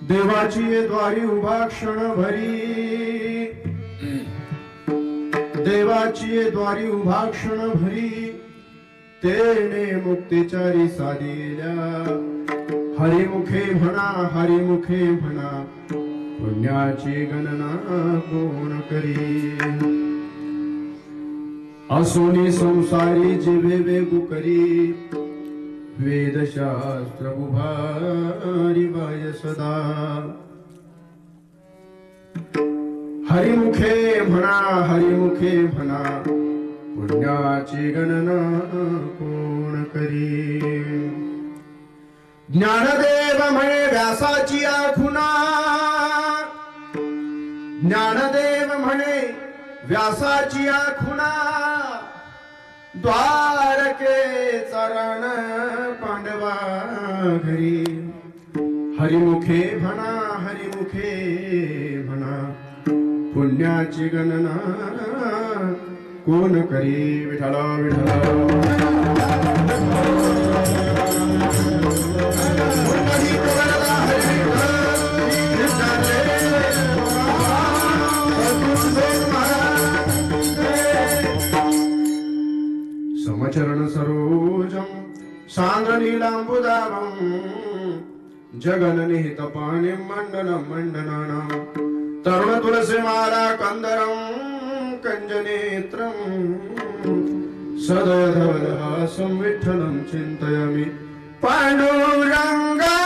देवाची द्वारी उभा क्षण भरी, देवाची द्वारी उभा क्षण भरी, तेने मुक्तीचारी साधिल्या. हरिमुखे म्हणा, हरिमुखे म्हणा, पुण्याची गणना कोण करी. असोनी संसारी जिवे वेगू करी, वेदशास्त्र उभारी बाय सदा. हरिमुखे म्हणा, हरिमुखे म्हणा, पुण्याची गणना कोण करी. ज्ञानदेव म्हणे व्यासाची आखुना, ज्ञानदेव म्हणे व्यासाची आखुना. द्वारके चरण पांडवा घरी. हरिमुखे म्हणा, हरिमुखे म्हणा, पुण्याची गणना कोण करी. विठ्ठला विठ्ठला. समचरण सरोजम सांद्र नीलांबुदावम, जगननिहित पाणी मंडलम मंडनानाम. तरुण तुलसीमाला कंदरम कंजनेत्रम, सदय धवलहासं विठ्ठलं चिन्तयामि. पांडुरंगा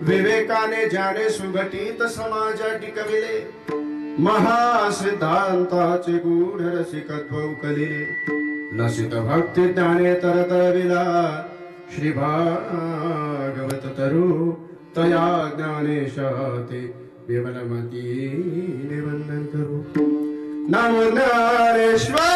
विवेकाने ज्याने सुघटित समाज टिकविले, महासिद्धांताचे गूढ रसिकत्व उकले. लसित भक्ती ज्ञाने तरतरविला, श्री भागवत तरु तया ज्ञानेशाते विमलमतीने वंदन करू. नमो ज्ञानेश्वर,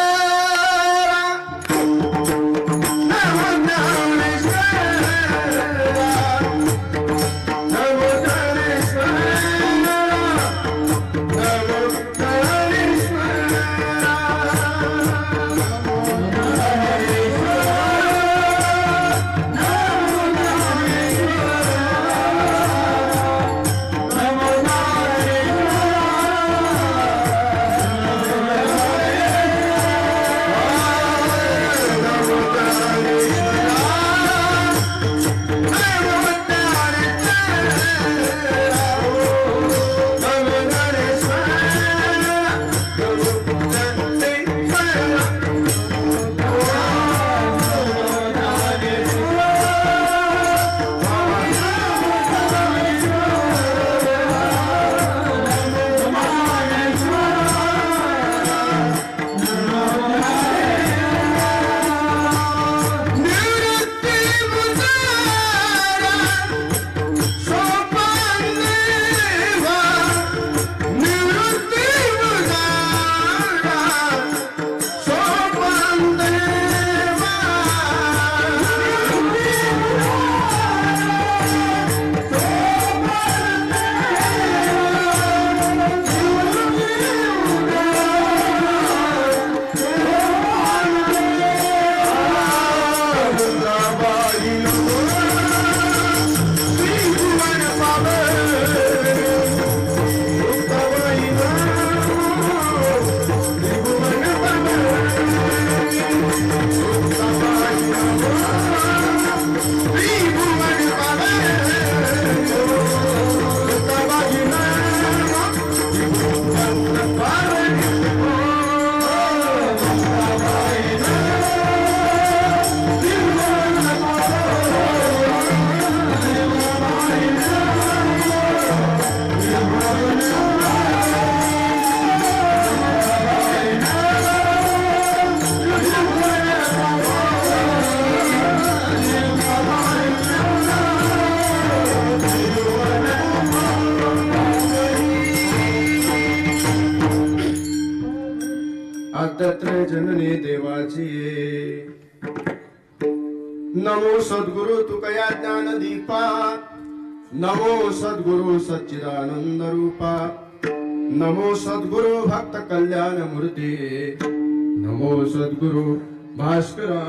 आद्यत्रय जननी देवाची नमो सद्गुरु तुकया ज्ञान दीपा नमो सद्गुरु सच्चिदानंद रूपा नमो सद्गुरु भक्त कल्याण मूर्ती नमो सद्गुरु भास्करा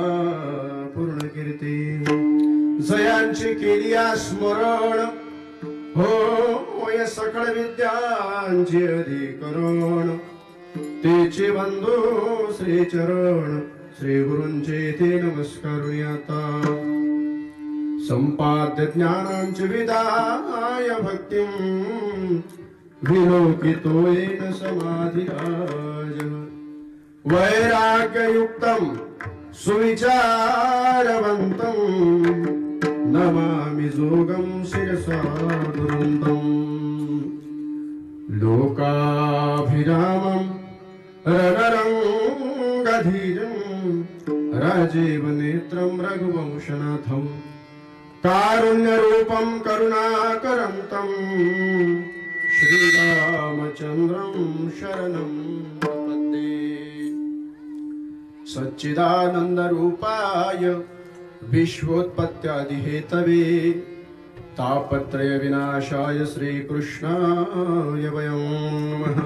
पूर्ण कीर्ती जयांची केली स्मरण हो या सकळ विद्यांची अधिकरण तेचे बंधू श्री चरण श्री गुरूंचे ते नमस्कार आता संपाद्य ज्ञानांचे विदाय भक्तिं विलोकितो येन समाधिराज वैराग्ययुक्तं सुविचारवन्तं नमामि जोगं शिरसा दुरन्तं लोकाभिरामं रणरङ्गधीरं राजीवनेत्रं रघुवंशनाथं कारुण्यरूपं करुणाकरन्तं श्रीरामचन्द्रं शरणं प्रपद्ये सच्चिदानन्दरूपाय विश्वोत्पत्त्यादिहेतवे तापत्रय विनाशाय श्रीकृष्णाय वयं नमः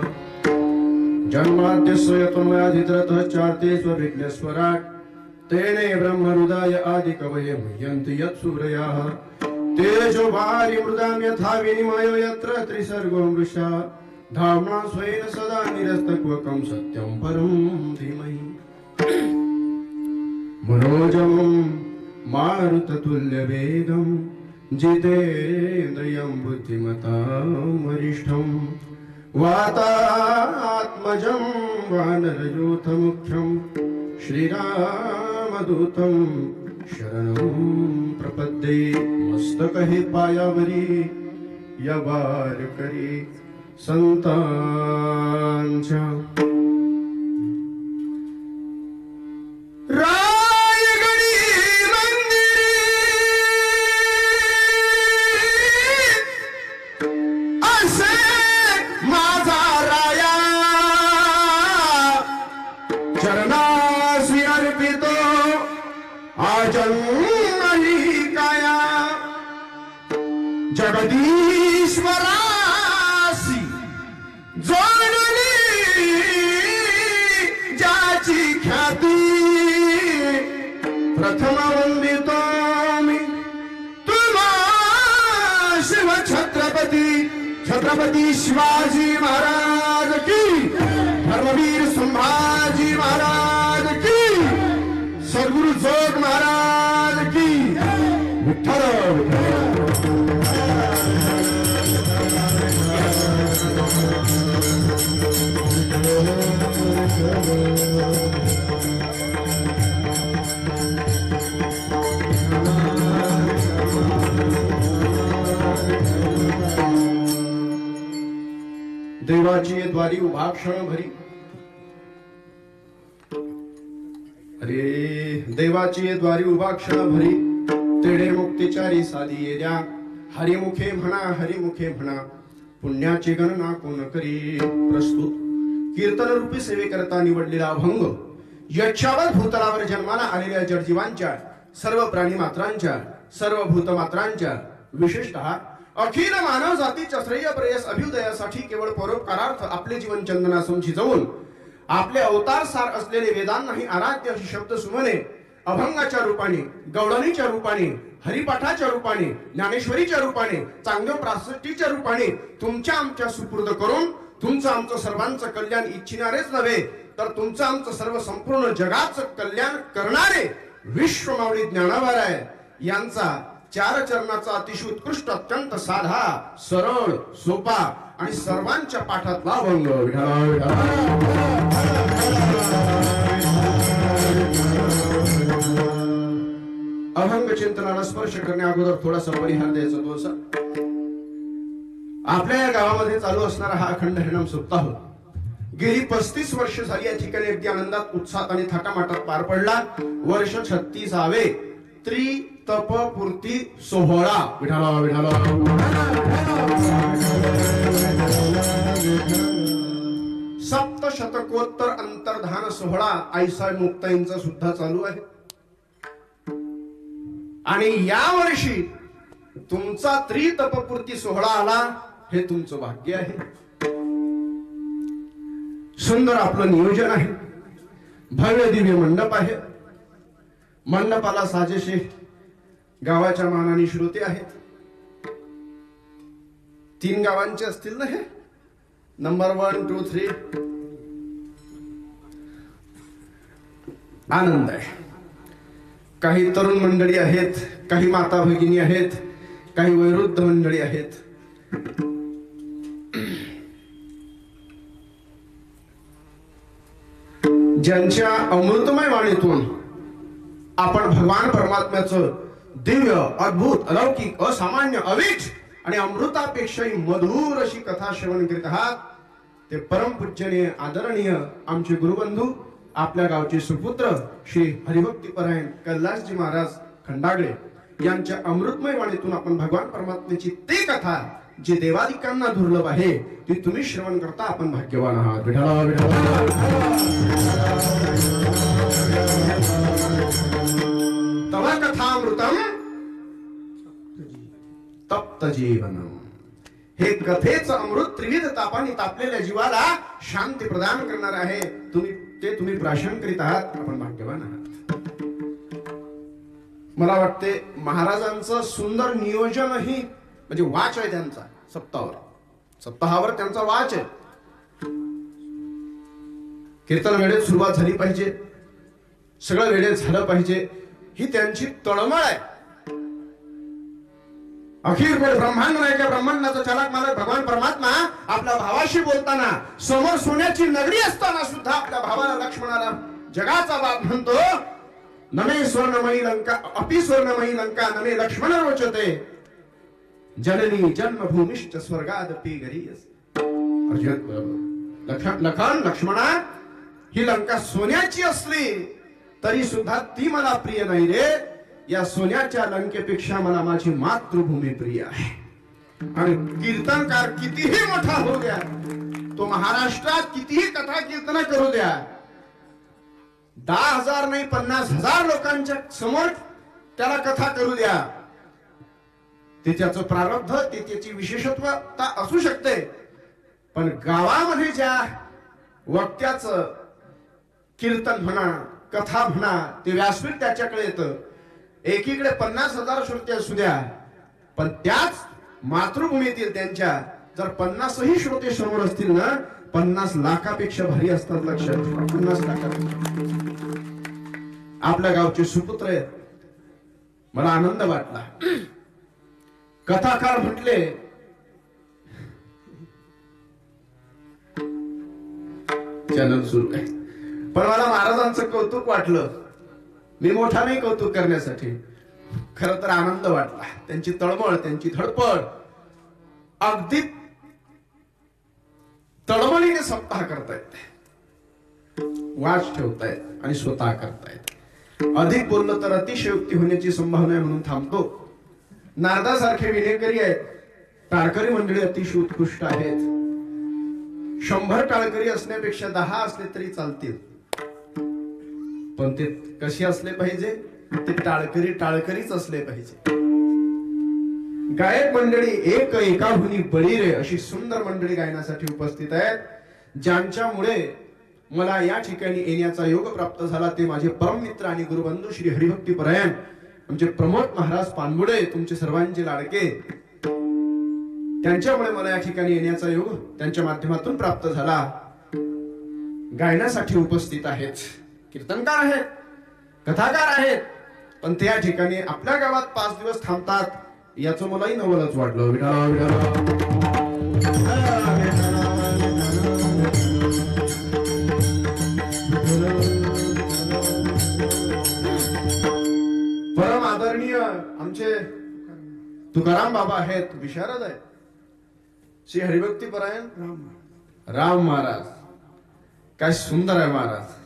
जन्माद्यस्य यतोन्मयाधितरतः चार्तेष्वभिघ्नस्वराट् तेने ब्रह्महृदाय आदिकवये मुह्यन्ति यत्सूरयाः तेजो वारि मृदां यथा विनिमयो यत्र त्रिसर्गो मृषा धाम्ना स्वेन सदा निरस्तक्वकं सत्यं परं धीमहि मनोजं मारुततुल्यवेगं जितेन्द्रियं बुद्धिमतां वरिष्ठं वातात्मजं वानरयूथमुख्यं श्रीरामदूतं शरणं प्रपद्ये मस्तकहे पायावरी यवार करी संतांच्या रायगडी मंदिरी असे माझा राया चरणासी अर्पितो आजन्मही काया जगदीश्वरासी जोडली ज्याची ख्याती प्रथम वंदितो मी तुम्हा शिव छत्रपती शिवाजी महाराज की धर्मवीर संभाजी महाराज की सद्गुरु जोग महाराज की विठ्ठल देवाची द्वारी उभा क्षण भरी अरे देवाची द्वारी उभा क्षण भरी तेडे मुक्तीचारी साधी येद्या हरिमुखे म्हणा पुण्याची गणना कोण करी प्रस्तुत कीर्तन रूपी सेवेकरता निवडलेला अभंग यक्षावर भूतलावर जन्माला आलेल्या जडजीवांच्या सर्व प्राणी मात्रांच्या सर्व भूतमात्रांच्या विशेषतः अखिल मानव जातीच्या श्रेय प्रेयस अभ्युदयासाठी केवळ परोपकारार्थ आपले जीवन चंदनासम शिजवून आपले अवतार सार असलेले वेदांनाही आराध्य अशी शब्द सुमने अभंगाच्या रूपाने गवळणीच्या रूपाने हरिपाठाच्या रूपाने ज्ञानेश्वरीच्या रूपाने चांगदेव प्रासष्टीच्या रूपाने तुमच्या आमच्या सुपूर्द करून तुमचं आमचं सर्वांचं कल्याण इच्छिणारेच नव्हे तर तुमचं आमचं सर्व संपूर्ण जगाचं कल्याण करणारे विश्वमावळी ज्ञानावराय यांचा चार चरणाचा अतिशय उत्कृष्ट अत्यंत साधा सरळ सोपा आणि सर्वांच्या पाठातला अभंग अभंग चिंतनाला स्पर्श करण्या अगोदर थोडासा परिहार द्यायचा तो असा आपल्या या गावामध्ये चालू असणारा हा अखंड हरिनाम सप्ताह गेली 35 वर्ष झाली या ठिकाणी अगदी आनंदात उत्साहात आणि थाटामाटात पार पडला वर्ष 36वे त्रितपपूर्ती सोहळा सप्तशतकोत्तर अंतर्धान सोहळा आईसाहेब मुक्ताईंचा सुद्धा चालू आहे. आणि या वर्षी तुमचा त्रितपपूर्ती सोहळा आला, हे तुमचं भाग्य आहे. सुंदर आपलं नियोजन आहे. भव्य दिव्य मंडप आहे. मंडपाला साजेशे गावाच्या मानाने श्रोते आहेत. 3 गावांचे असतील ना हे. नंबर 1, 2, 3. आनंद आहे. काही तरुण मंडळी आहेत, काही माता भगिनी आहेत, काही वयोवृद्ध मंडळी आहेत. ज्यांच्या अमृतमय वाणीतून आपण भगवान परमात्म्याचं दिव्य, अद्भुत, अलौकिक, असामान्य, अवीट आणि अमृतापेक्षाही मधुर अशी कथा श्रवण करीत आहात, ते परमपूज्यनीय आदरणीय आमचे गुरुबंधू, आपल्या गावचे सुपुत्र श्री हरिभक्तीपरायण कैलासजी महाराज खंडागळे यांच्या अमृतमय वाणीतून आपण भगवान परमात्म्याची ती कथा जी देवादिकांना दुर्लभ आहे ती तुम्ही श्रवण करता. आपण भाग्यवान आहात. विठ्ठला विठ्ठला. तव कथामृतम तप्त जीवनम. हे कथेचं अमृत त्रिविध तापाने तापलेल्या जीवाला शांती प्रदान करणार आहे. तुम्ही प्राशन करीत आहात. आपण भाग्यवान आहात. मला वाटते महाराजांचं सुंदर नियोजनही म्हणजे वाच आहे त्यांचा. सप्ताहावर त्यांचा वाच आहे. कीर्तन वेळेत सुरुवात झाली पाहिजे, सगळं वेळेत झालं पाहिजे, ही त्यांची तळमळ आहे. अखिल ब्रह्मांड नाही का, ब्रह्मांडाचा चालक मालक भगवान परमात्मा आपल्या भावाशी बोलताना समोर सोन्याची नगरी असताना सुद्धा आपल्या भावाला, लक्ष्मणाला जगाचा बाप म्हणतो. नमे स्वर्णमयी लंका अपि स्वर्णमयी लंका नमे लक्ष्मण रोचते जननी जन्मभूमिश्च स्वर्गादपि गरीयस. लखन लक्ष्मणा, ही लंका सोन्याची असली तरी सुद्धा ती मला प्रिय नाही रे. या सोन्याच्या लंकेपेक्षा मला माझी मातृभूमी प्रिय आहे. आणि कीर्तनकार कितीही मोठा होऊ द्या, तो महाराष्ट्रात कितीही कथा कीर्तन करू द्या, 10,000 नाही 50,000 लोकांच्या समोर त्याला कथा करू द्या, ते त्याचं प्रारब्ध, ते त्याची विशेषत्वता असू शकते. पण गावामध्ये ज्या वक्त्याचं कीर्तन म्हणा, कथा म्हणा, ते व्यासपीठ त्याच्याकडे येतं. एकीकडे 50,000 श्रोते असू द्या, पण त्याच मातृभूमीतील त्यांच्या जर 50ही श्रोते समोर असतील ना, 50 लाखापेक्षा भारी असतात. लक्षात ठेवा, 50 लाखापेक्षा. आपल्या गावचे सुपुत्र आहेत. मला आनंद वाटला. कथाकार म्हटले चॅनल सुरू आहे, पण मला महाराजांचं कौतुक वाटलं. मी मोठा नाही कौतुक करण्यासाठी, खरं तर आनंद वाटला. त्यांची तळमळ, त्यांची धडपड, अगदी तळमळीने सप्ताह करतायत, वाच ठेवतायत आणि स्वतः करतायत. अधिक बोललं तर अतिशयोक्ती होण्याची संभावना आहे म्हणून थांबतो. नारदासारखे विनेकरी आहेत, टाळकरी मंडळी अतिशय उत्कृष्ट आहेत. 100 टाळकरी असण्यापेक्षा 10 असले तरी चालतील, पण ते कसे असले पाहिजे, ते टाळकरीच असले पाहिजे. गायक मंडळी एकाहुनी बळी रे अशी सुंदर मंडळी गायनासाठी उपस्थित आहेत. ज्यांच्यामुळे मला या ठिकाणी येण्याचा योग प्राप्त झाला ते माझे परममित्र आणि गुरुबंधू श्री हरिभक्तीपरायण आमचे प्रमोद महाराज पानबुडे, तुमचे सर्वांचे लाडके. त्यांच्यामुळे मला या ठिकाणी येण्याचा योग त्यांच्या माध्यमातून प्राप्त झाला. गायनासाठी उपस्थित आहेत, कीर्तनकार आहेत, कथाकार आहेत, पण ते या ठिकाणी आपल्या गावात 5 दिवस थांबतात, याचं मलाही नवलच वाटलं. विठ्ठला विठ्ठला. परम आदरणीय आमचे तुकाराम बाबा आहेत, विशारद आहेत. श्री हरिभक्तीपरायण राम महाराज, काय सुंदर आहे महाराज.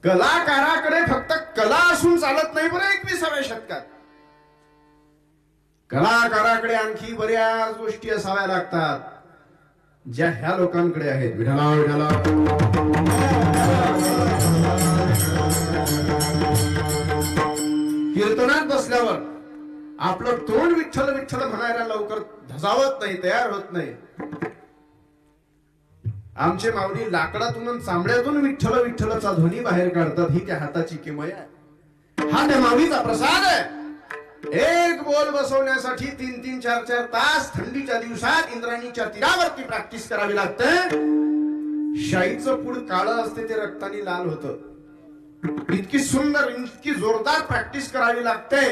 कलाकाराकडे फक्त कला असून चालत नाही बरं. 21व्या शतकात कलाकाराकडे आणखी बऱ्याच गोष्टी असाव्या लागतात. ज्या ह्या लोकांकडे आहेत. विठाला विठाला. कीर्तनात बसल्यावर आपलं तोंड विठ्ठल विठ्ठल म्हणायला लवकर धजावत नाही, तयार होत नाही. आमचे माऊली लाकडातून चांबड्यातून विठ्ठल विठ्ठलचा ध्वनी बाहेर काढतात. ही त्या हाताची किमया आहे. हा त्या माऊलीचा प्रसाद आहे. एक बोल बसवण्यासाठी 3-3, 4-4 तास थंडीच्या दिवसात इंद्राणीच्या तीरावरती प्रॅक्टिस करावी लागते. शाईचं पूड काळं असते, ते रक्तानी लाल होतं. इतकी सुंदर, इतकी जोरदार प्रॅक्टिस करावी लागते,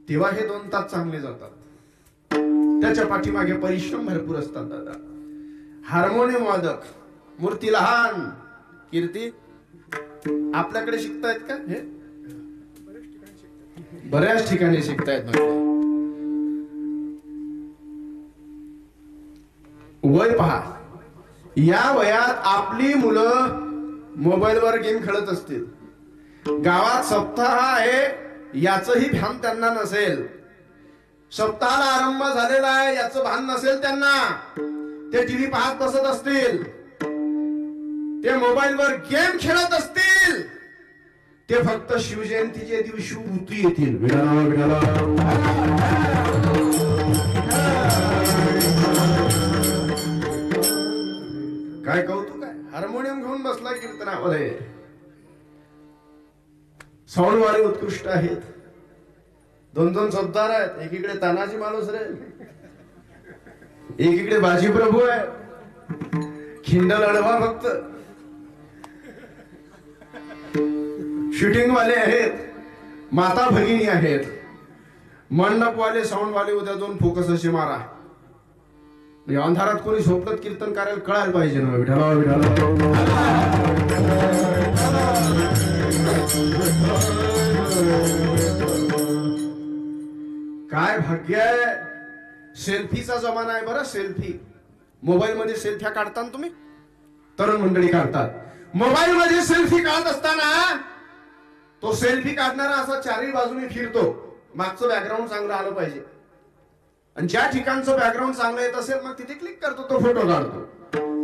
तेव्हा हे 2 तास चांगले जातात. त्याच्या पाठीमागे परिश्रम भरपूर असतात दादा. हार्मोनियम वादक, मूर्ती लहान, कीर्ती आपल्याकडे शिकतायत का? हे बऱ्याच ठिकाणी शिकतायत. वय पहा, या वयात आपली मुलं मोबाईलवर गेम खेळत असतील. गावात सप्ताह आहे याचंही भान त्यांना नसेल. सप्ताहाला आरंभ झालेला आहे याचं भान नसेल त्यांना. ते टीव्ही पाहत बसत असतील, ते मोबाईलवर गेम खेळत असतील. ते फक्त शिवजयंतीच्या दिवशी उतरी येतील. काय कौतुक आहे. हार्मोनियम घेऊन बसला कीर्तनामध्ये. साऊंडवाले उत्कृष्ट आहेत. 2-2 चौदार आहेत. एकीकडे तानाजी माणूस रे, एकीकडे बाजी प्रभू आहे. खिंड लढवा फक्त. शूटिंग वाले आहेत, माता भगिनी आहेत, मंडपवाले, साऊंडवाले. उद्या 2 फोकस असे मारा. अंधारात कोणी झोपलत कीर्तन करायला कळायला पाहिजे ना. विठाला विठाला. काय भाग्य आहे. सेल्फीचा जमाना आहे बरं. सेल्फी मोबाईल मध्ये सेल्फ्या काढता तुम्ही, तरुण मंडळी काढतात. मोबाईल मध्ये सेल्फी काढत असताना तो सेल्फी काढणारा असा 4ही बाजूने फिरतो. मागचं बॅकग्राऊंड चांगलं आलं पाहिजे, आणि ज्या ठिकाणचं बॅकग्राऊंड चांगलं येत असेल मग तिथे क्लिक करतो, तो फोटो काढतो.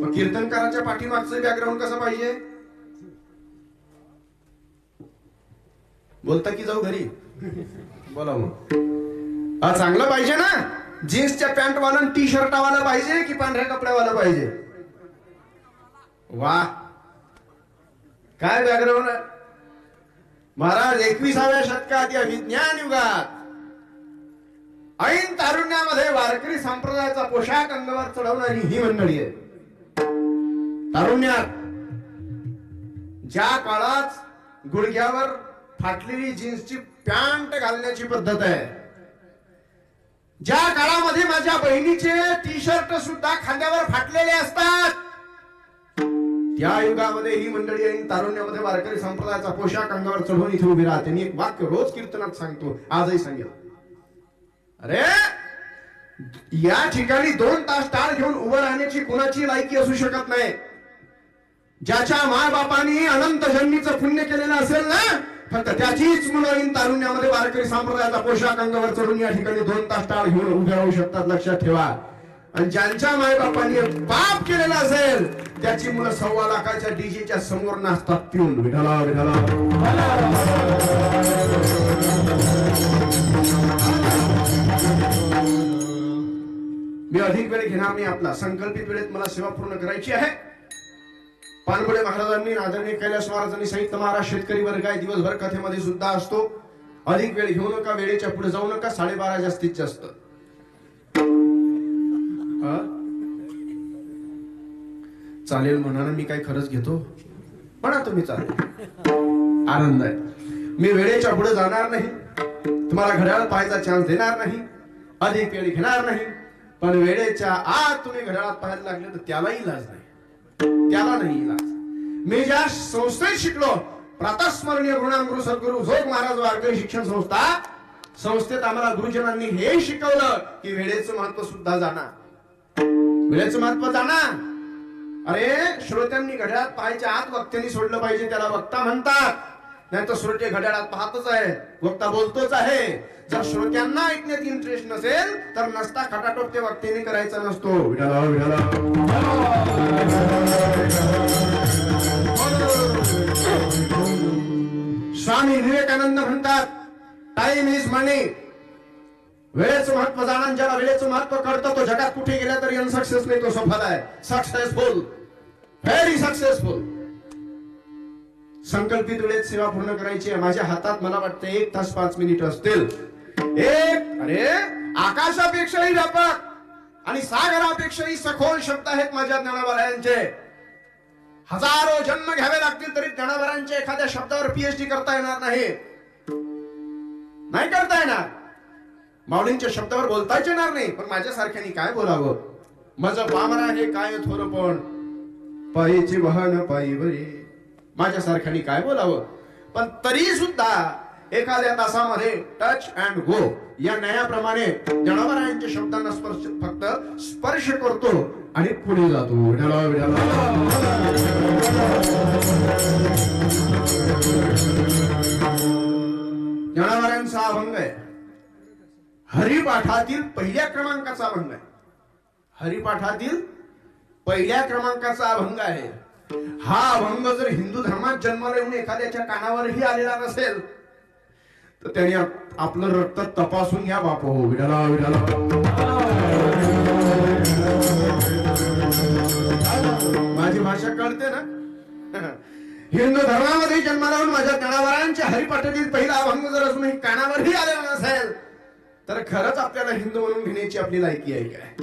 मग कीर्तनकाराच्या पाठीमागचं बॅकग्राऊंड कसं पाहिजे? बोलता की जाऊ घरी? बोला मग. हा चांगलं पाहिजे ना. जीन्सच्या पॅन्ट वाला, टी शर्ट वाला पाहिजे की पांढऱ्या कपड्यावाला पाहिजे? वा, काय बॅकग्राऊंड आहे महाराज. 21व्या शतकात या विज्ञान युगात ऐन तारुण्यामध्ये वारकरी संप्रदायाचा पोशाख अंगावर चढवणारी ही मंडळी आहे. तारुण्यात ज्या काळात गुडघ्यावर फाटलेली जीन्सची पॅन्ट घालण्याची पद्धत आहे, ज्या काळामध्ये माझ्या बहिणीचे टी शर्ट सुद्धा खांद्यावर फाटलेले असतात, त्या युगामध्ये ही मंडळी ऐन तारुण्यामध्ये वारकरी संप्रदायाचा पोशाख अंगावर चढवून इथे उभी राहते. मी एक वाक्य रोज कीर्तनात सांगतो, आजही सांगेल. अरे या ठिकाणी 2 तास टाळ घेऊन उभं राहण्याची कोणाची लायकी असू शकत नाही. ज्याच्या मायबापांनी अनंत जन्मीचं पुण्य केलेलं असेल ना, फक्त त्याचीच मुलं तारुण्यामध्ये वारकरी संप्रदायाचा पोशाख अंगावर चढून या ठिकाणी 2 तास टाळ घेऊन उभे राहू शकतात. लक्षात ठेवा. आणि ज्यांच्या मायबापांनी पाप केलेला असेल त्याची मुलं 1.25 लाखाच्या डीजेच्या समोर नाचतात पिऊन. विठाला विठाला. मी अधिक वेळ घेणार नाही आपला. संकल्पित वेळेत मला सेवा पूर्ण करायची आहे. पानपुडे महाराजांनी, आदरणीय कैलास महाराजांनी सांगितलं, महाराज शेतकरी वर्ग आहे, दिवसभर कथेमध्ये सुद्धा असतो. अधिक वेळ घेऊ नका, वेळेच्या पुढे जाऊ नका. 12:30 जास्तीत जास्त. चालेल म्हणा. मी काय खरंच घेतो म्हणा तुम्ही. चालेल, आनंद आहे. मी वेळेच्या पुढे जाणार नाही, तुम्हाला घड्याळ पाहायचा चान्स देणार नाही, अधिक वेळ घेणार नाही. पण वेळेच्या आत तुम्ही घड्याळात पाहायला लागले तर त्यालाही इलाज नाही, त्याला नाही इलाज. मी ज्या संस्थेत शिकलो, प्रातस्मरणीय गुरुनामगुरु सद्गुरु जोग महाराज वारकरी शिक्षण संस्था, संस्थेत आम्हाला गुरुजनांनी हे शिकवलं की वेळेचं महत्व सुद्धा जाणा. वेळेचं महत्व जाणा. अरे श्रोत्यांनी घड्याळात पाहायच्या आत वक्त्यांनी सोडलं पाहिजे, त्याला वक्ता म्हणतात. नाही तर श्रोते घड्याळात पाहतच आहे, वक्ता बोलतोच आहे. जर श्रोत्यांना ऐकण्यात इंटरेस्ट नसेल तर नसता खटाटोप ते वक्तेने करायचा नसतो. विठाला विठाला. स्वामी विवेकानंद म्हणतात, टाइम इज मनी. वेळेचं महत्व जाणून ज्याला वेळेचं महत्व कळतं तो जगात कुठे गेला तरी अनसक्सेस नाही, तो सफल आहे. Successful, very successful. संकल्पित वेळेत सेवा पूर्ण करायची आहे. माझ्या हातात मला वाटतं 1 तास 5 मिनिट असतील. अरे आकाशापेक्षाही व्यापक आणि सागरापेक्षाही सखोल शब्द आहेत माझ्या ज्ञानोबारायांचे. हजारो जन्म घ्यावे लागतील तरी ज्ञानोबारायांच्या एखाद्या शब्दावर पीएचडी करता येणार नाही. नाही करता येणार. माऊलींच्या शब्दावर बोलताच येणार नाही. पण माझ्यासारख्यानी काय बोलावं? माझं पामरा हे काय थोरपण, पायीचे वाहन पायीवरी. माझ्यासारख्यानी काय बोलावं? पण तरी सुद्धा एखाद्या तासामध्ये टच अँड गो या न्यायाप्रमाणे ज्ञानोबारायांच्या शब्दांना फक्त स्पर्श करतो आणि पुढे जातो. ज्ञानोबारायांचा अभंग आहे, हरिपाठातील पहिल्या क्रमांकाचा अभंग आहे. हरिपाठातील पहिल्या क्रमांकाचा अभंग आहे. हा अभंग जर हिंदू धर्मात जन्माला येऊन एखाद्याच्या कानावरही आलेला नसेल तर त्याने आपलं रक्त तपासून घ्या बाप हो. विठाला विठाला. माझी भाषा कळते ना? हिंदू धर्मामध्ये जन्माला येऊन माझ्या ज्ञानोबारायांच्या हरिपाठातील पहिला अभंग जर अजूनही कानावरही आलेला नसेल तर खरंच आपल्याला हिंदू म्हणून घेण्याची आपली लायकी आहे काय?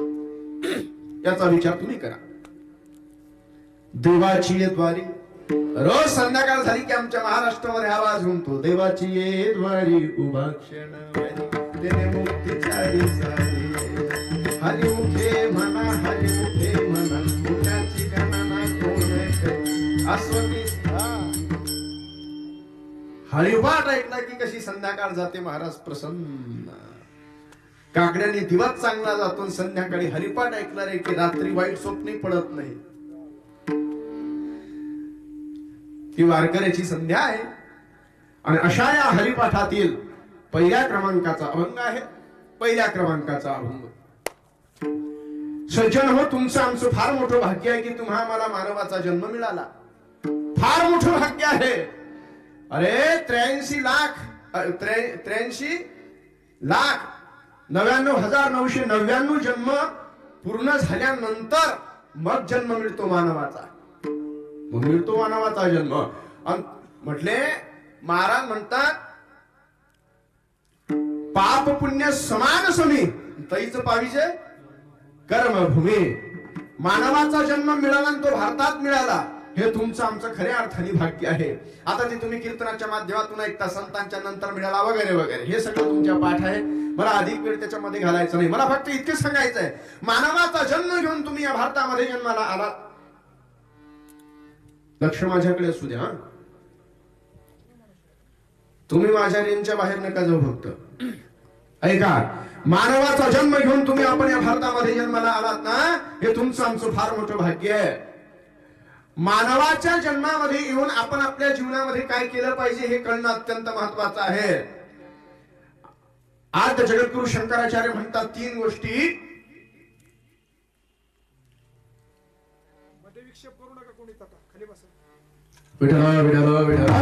याचा विचार तुम्ही करा. देवाची ये द्वारी. रोज संध्याकाळ झाली की आमच्या महाराष्ट्रामध्ये आवाज म्हणतो, देवाची ये द्वारी उभा क्षण देणे मुक्तीचारी सारी. हरिमुखे म्हणा हरिमुखे म्हणा पुण्याची गणना कोण अस्वती. हरिपाठ ऐकला की कशी संध्याकाळ जाते महाराज प्रसन्न. काकड्याने दिवस चांगला जातो. संध्याकाळी हरिपाठ ऐकणारे की रात्री वाईट स्वप्नी पडत नाही. ही वारकऱ्याची संध्या आहे. आणि अशा या हरिपाठातील पहिल्या क्रमांकाचा अभंग आहे. पहिल्या क्रमांकाचा अभंग. सज्जन हो, तुमचं आमचं फार मोठं भाग्य आहे की तुम्हा मला मानवाचा जन्म मिळाला. फार मोठं भाग्य आहे. अरे 83 लाख 99,999 जन्म पूर्ण झाल्यानंतर मग जन्म मिळतो मानवाचा. मग मिळतो मानवाचा जन्म. म्हटले महाराज म्हणतात, पाप पुण्य समान समी तैच पाविजे कर्मभूमी. मानवाचा जन्म मिळाला आणि तो भारतात मिळाला हे तुमचं आमचं खऱ्या अर्थाने भाग्य आहे. आता ते तुम्ही कीर्तनाच्या माध्यमातून ऐकता, संतांच्या नंतर मिळाला वगैरे वगैरे, हे सगळं तुमच्या पाठ आहे. मला अधिक वेळ त्याच्यामध्ये घालायचं नाही. मला फक्त इतके सांगायचं आहे, मानवाचा जन्म घेऊन तुम्ही या भारतामध्ये जन्माला आलात. लक्ष माझ्याकडे असू द्या. तुम्ही माझ्या रेंजच्या बाहेर नका जाऊ. फक्त ऐका, मानवाचा जन्म घेऊन तुम्ही आपण या भारतामध्ये जन्माला आलात ना, हे तुमचं आमचं फार मोठं भाग्य आहे. मानवाच्या जन्मामध्ये येऊन आपण आपल्या जीवनामध्ये काय केलं पाहिजे हे कळणं अत्यंत महत्वाचं आहे. आज जगद्गुरु शंकराचार्य म्हणतात 3 गोष्टी. विक्षेप करू नका कोणी. खाली बसा. विठ्ठला विठ्ठला विठ्ठला.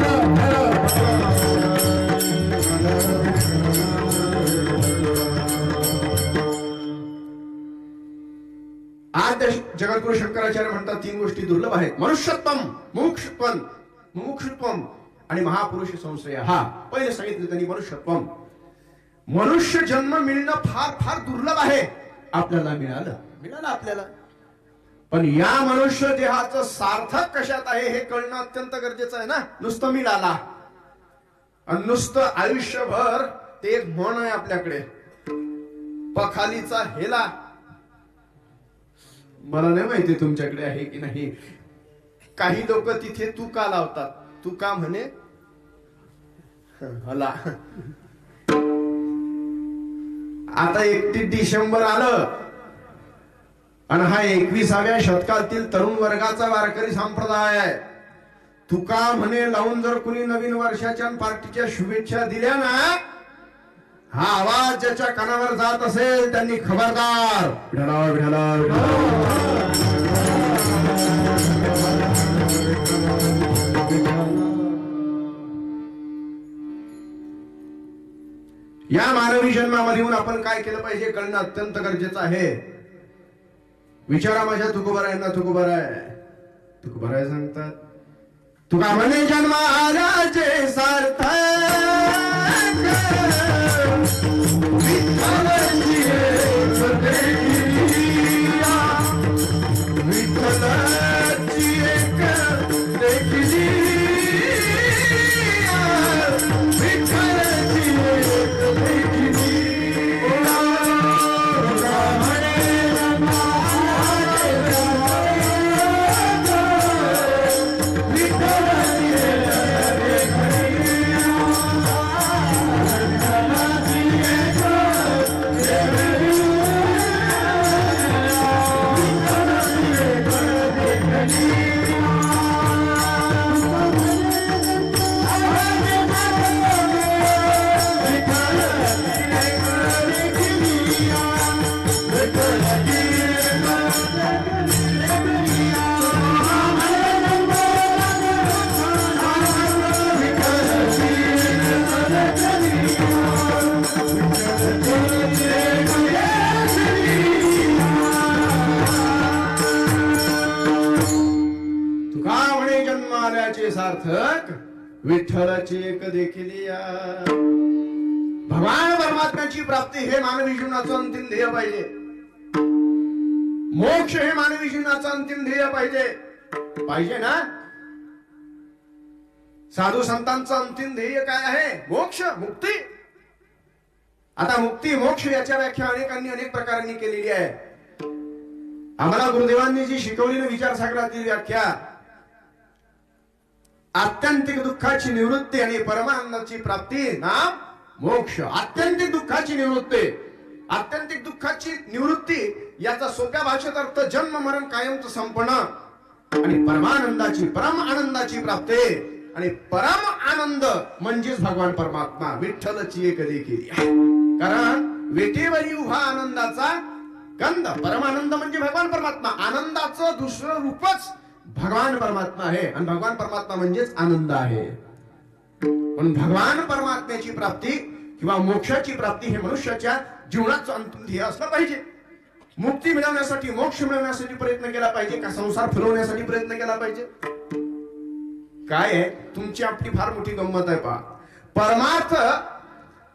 आज जगद्गुरु शंकराचार्य म्हणतात 3 गोष्टी दुर्लभ आहेत. मनुष्यत्वम, मुमुक्षुत्वम आणि महापुरुष संश्रय. हा पहिले सांगितलं त्यांनी मनुष्यत्वम. मनुष्य जन्म मिळणं फार फार दुर्लभ आहे. आपल्याला मिळालं आपल्याला. पण या मनुष्य देहाचं सार्थक कशात आहे हे कळणं अत्यंत गरजेचं आहे ना. नुसतं मिळाला आणि नुसतं आयुष्यभर ते एक म्हण आहे आपल्याकडे, पखालीचा हेला. मला नाही माहिती तुमच्याकडे आहे की नाही. काही लोक तिथे तू का लावतात. तू का म्हणे हला. आता 31 डिसेंबर आलं आणि हा 21व्या शतकातील तरुण वर्गाचा वारकरी संप्रदाय आहे. तुका म्हणे लावून जर कुणी नवीन वर्षाच्या पार्टीच्या शुभेच्छा दिल्या ना, हा आवाज ज्याच्या कानावर जात असेल त्यांनी खबरदार, विठाला विठाला या मानवी जन्मामध्ये येऊन आपण काय केलं पाहिजे कळणं अत्यंत गरजेचं आहे. विचारा माझ्या तुकोबारायांना, तुकोबाराय सांगतात, तुका म्हणे जन्म आल्याचे सार्थक, विठ्ठलाची एक देखिलिया, विठ्ठलाची एक देखिलिया, विठ्ठलाची एक देखिलिया. तुका म्हणे जन्म सार्थक, विठ्ठलाची एक देखिलिया. भगवान परमात्म्याची प्राप्ती हे मानवी जीवनाचं अंतिम ध्येय पाहिजे. मोक्ष हे मानवी जीवनाचं अंतिम ध्येय पाहिजे ना. साधू संतांचं अंतिम ध्येय काय आहे? मोक्ष, मुक्ती. आता मुक्ती मोक्ष याच्या व्याख्या अनेकांनी अनेक प्रकारांनी केलेली आहे. आम्हाला गुरुदेवांनी जी शिकवली ना विचारसागरातील व्याख्या, आत्यंतिक दुःखाची निवृत्ती आणि परमानंदाची प्राप्ती नाम मोक्ष. आत्यंतिक दुःखाची निवृत्ती याचा सोप्या भाषेत अर्थ जन्म मरण कायमचं संपणं आणि परमानंदाची, परम आनंदाची प्राप्ती. आणि परम आनंद म्हणजेच भगवान परमात्मा, विठ्ठलची एक देखिलिया. कारण वेटेवरी उभा आनंदाचा कंद, परमानंद म्हणजे भगवान परमात्मा. आनंदाचं दुसरं रूपच भगवान परमात्मा आहे आणि भगवान परमात्मा म्हणजेच आनंद आहे. पण भगवान परमात्म्याची प्राप्ती किंवा मोक्षाची प्राप्ती हे मनुष्याच्या जीवनाचं अंतिम ध्येय असलं पाहिजे. मुक्ती मिळवण्यासाठी, मोक्ष मिळवण्यासाठी प्रयत्न केला पाहिजे का संसार फिरवण्यासाठी प्रयत्न केला पाहिजे? काय आहे तुमची आपली फार मोठी गंमत आहे. पहा, परमार्थ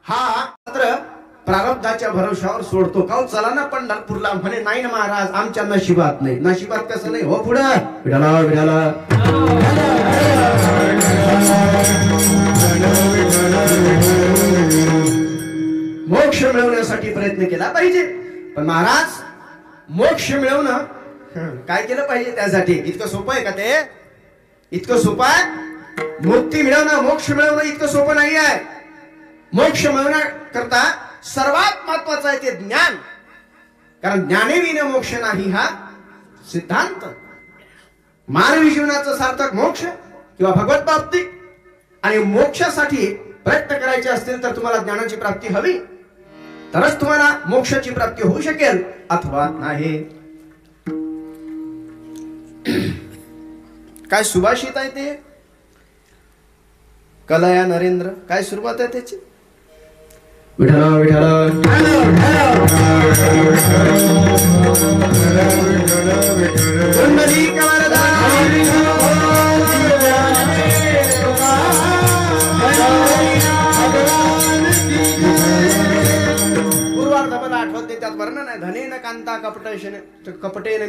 हा मात्र प्रारब्धाच्या भरोशावर सोडतो. का चला ना पंढरपूरला, म्हणे नाही ना महाराज आमच्या नशिबात नाही. नशिबात कसं नाही हो, पुढं विठाला विठाला. मोक्ष मिळवण्यासाठी प्रयत्न केला पाहिजे. पण महाराज मोक्ष मिळवणं काय केलं पाहिजे त्यासाठी? इतकं सोपं आहे का ते? इतकं सोपं आहे? मुक्ती मिळवणं, मोक्ष मिळवणं इतकं सोपं नाही आहे. मोक्ष मिळवण्याकरता सर्वात महत्वाचं आहे ते ज्ञान. कारण ज्ञानेविना मोक्ष नाही हा सिद्धांत. मानवी जीवनाचं सार्थक मोक्ष किंवा भगवत प्राप्ती. आणि मोक्षासाठी प्रयत्न करायचे असतील तर तुम्हाला ज्ञानाची प्राप्ती हवी, तरच तुम्हाला मोक्षाची प्राप्ती होऊ शकेल, अथवा नाही. काय सुभाषित आहे ते? कलया नरेंद्र, काय सुरुवात आहे त्याची? विठ्ठल विठ्ठल पूर्वार्धपद आठवते, त्यात वर्णन आहे. धनेन कांता कपटेन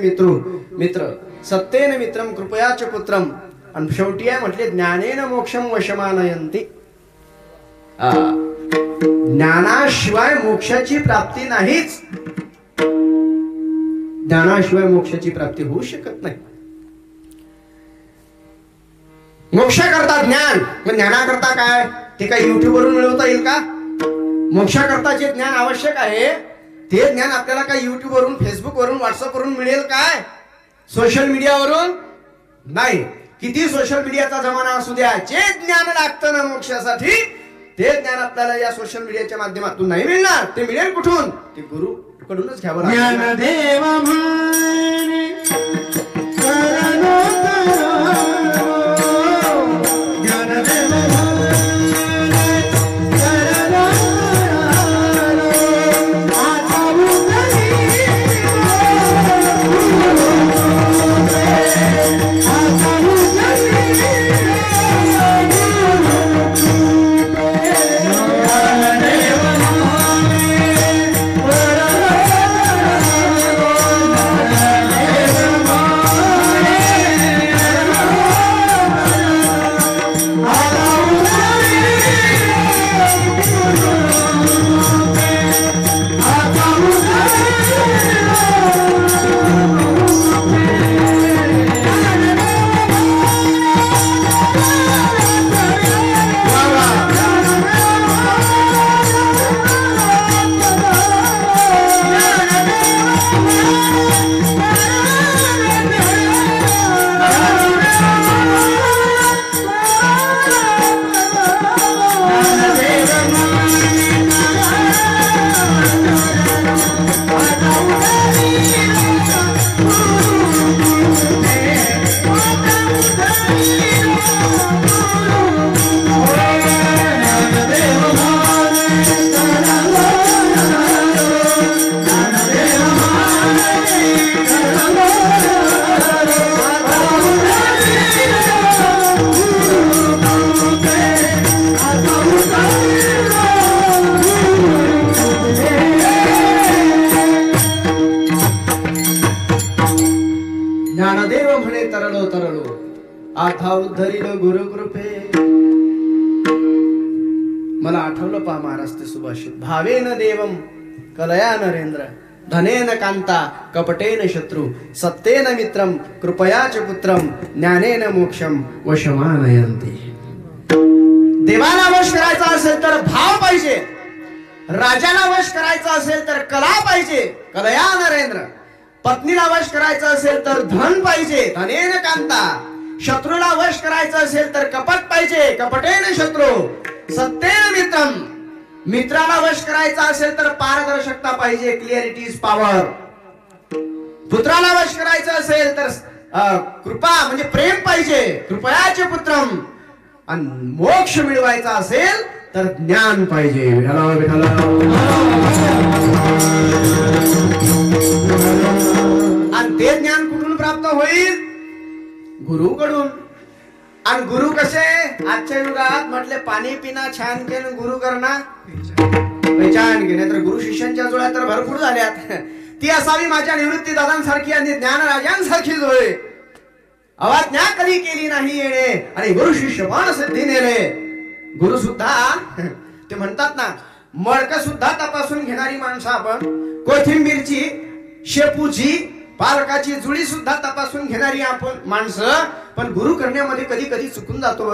मित्र सत्तेन मित्रम कृपया च पुत्रम. आणि शेवटी आहे म्हटले ज्ञानेन मोक्षम वशमानयंती. ज्ञानाशिवाय मोक्षाची प्राप्ती नाहीच. ज्ञानाशिवाय मोक्षाची प्राप्ती होऊ शकत नाही. मोक्षाकरता ज्ञान, पण ज्ञानाकरता काय? ते काय युट्यूब वरून मिळवता येईल का? मोक्षाकरता जे ज्ञान आवश्यक आहे ते ज्ञान आपल्याला काय युट्यूब वरून, फेसबुक वरून, व्हॉट्सअप वरून मिळेल काय? सोशल मीडियावरून नाही. किती सोशल मीडियाचा जमाना असू द्या, जे ज्ञान लागतं ना मोक्षासाठी ते ज्ञान आपल्याला या सोशल मीडियाच्या माध्यमातून नाही मिळणार. ते मिळेल कुठून? ते गुरु कडूनच घ्यावं लागेल. ज्ञानदेव म्हणे करनो ज्ञानदेव म्हणे करनो आता उतरी आता ज्ञानदेव म्हणे तरलो तरलो आठा उद्धरिल गुरुकृपे. मला आठवलं पहा महाराज ते सुभाषित. भावेन देवम कलया नरेंद्र धनेन कांता कपटेन शत्रू सत्तेन मित्रम कृपयाच पुत्रम ज्ञानेन मोक्षम वशमानयन्ति. देवाला वश करायचा असेल तर भाव पाहिजे, राजाला वश करायचा असेल तर कला पाहिजे, कलया नरेंद्र. पत्नीला वश करायचं असेल तर धन पाहिजे, धनेन कांता. शत्रूला वश करायचं असेल तर कपट पाहिजे, कपटेन शत्रू. सत्तेन मित्रम, मित्राला वश करायचा असेल तर पारदर्शकता पाहिजे, क्लिअरिटी इज पॉवर. पुत्राला वश करायचं असेल तर कृपा म्हणजे प्रेम पाहिजे, कृपयाचे पुत्रम. आणि मोक्ष मिळवायचा असेल तर ज्ञान पाहिजे. आणि ते ज्ञान कुठून प्राप्त होईल? गुरुकडून. आणि गुरु कसे आजच्या युगात म्हटले पाणी पिना छान के गुरु करना पहचान घे. नाहीतर गुरु शिष्यांच्या जोड्या तर भरपूर झाल्यात. ती असावी माझ्या निवृत्ती दादांसारखी आणि ज्ञान राजांसारखी जोडे. अवाज्ञा कधी केली नाही येणे आणि गुरु शिष्य पण सिद्धी नेले. गुरु सुद्धा ते म्हणतात ना, मळक सुद्धा तपासून घेणारी माणसं आपण. कोथिंबीरची शेपूची पालकाची जुळी सुद्धा तपासून घेणारी आपण माणसं. पण गुरु करण्यामध्ये कधी कधी चुकून जातो.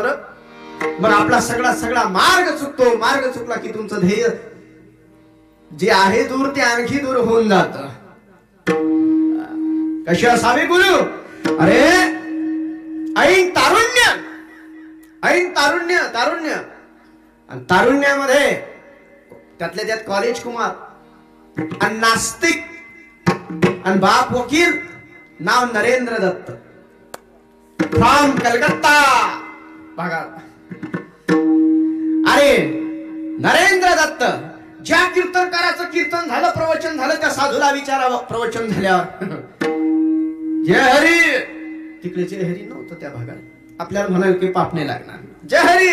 बरं आपला सगळा मार्ग चुकतो. मार्ग चुकला की तुमचं ध्येय जे आहे दूर ते आणखी दूर होऊन जात. कसे असावे गुरु? अरे ऐन तारुण्य, ऐन तारुण्य, तारुण्य. आणि तारुण्यामध्ये त्यातल्या त्यात कॉलेज कुमार आणि नास्तिक आणि बाप वकील, नाव नरेंद्र दत्त फ्रॉम कलकत्ता. बघा अरे नरेंद्र दत्त, ज्या कीर्तनकाराचं कीर्तन झालं, प्रवचन झालं, त्या साधूला विचारावं प्रवचन झाल्यावर जय हरी. तिकडे जय हरी नव्हतं त्या भागात. आपल्याला म्हणाल की पाप नाही लागणार. जय हरी,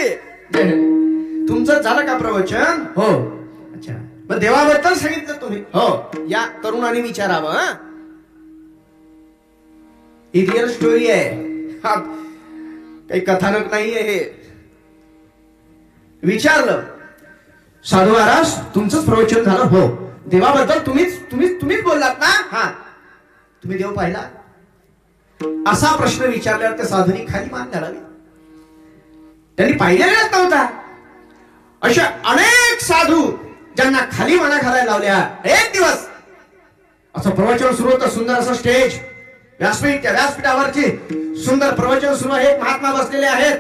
जय हरी. तुमचं झालं का प्रवचन? हो. अच्छा, मग देवाबद्दल सांगितलं तुम्ही? हो. या तरुणाने विचारावं. ही रिअल स्टोरी आहे, काही कथानक नाहीये हे. विचारलं, साधू महाराज तुमचंच प्रवचन झालं? हो. देवाबद्दल तुम्हीच बोललात ना? हा. तुम्ही देव पाहिला? असा प्रश्न विचारल्यावर त्या साधूनी खाली मान घालावी. त्यांनी पाहिलेलाच नव्हता. अशा अनेक साधू ज्यांना खाली माना घालायला लावल्या. एक दिवस असं प्रवचन सुरू होतं, सुंदर असं स्टेज. व्यासपीठ, त्या व्यासपीठावरची सुंदर प्रवचन सुरू आहे. महात्मा बसलेले आहेत.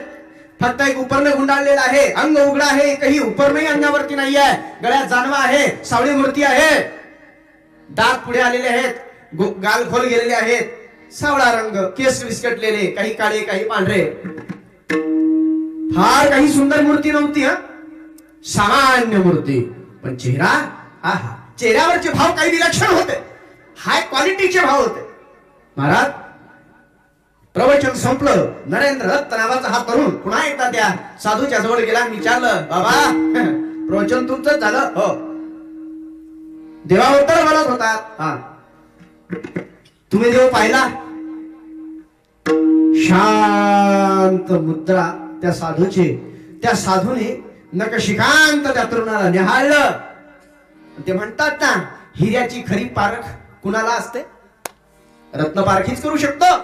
फक्त एक उपरण गुंडाळलेला आहे, अंग उघडा आहे, एकही उपरणही अंगावरती नाही आहे. गळ्यात जानवा आहे, सावळी मूर्ती आहे, दात पुढे आलेले आहेत, गाल खोल गेलेले आहेत, सावळा रंग, केस विस्कटलेले, काही काळे काही पांढरे. फार काही सुंदर मूर्ती नव्हती, सामान्य मूर्ती. पण चेहरा, आहा, चेहऱ्यावरचे भाव काही विलक्षण होते, हाय क्वालिटीचे भाव होते. महाराज, प्रवचन संपलं. नरेंद्र दत्त नावाचा हा तरुण पुन्हा एकदा त्या साधूच्या जवळ गेला आणि विचारलं, बाबा प्रवचन तुमचं झालं? हो. देवाबद्दल बोलत होतात? हा. तुम्ही देव पाहिला? शांत मुद्रा त्या साधूची. त्या साधूने नकशिकांत त्या तरुणाला निहाळलं. ते म्हणतात ना, हिऱ्याची खरी पारख कुणाला असते? रत्न पारखीच करू शकतो.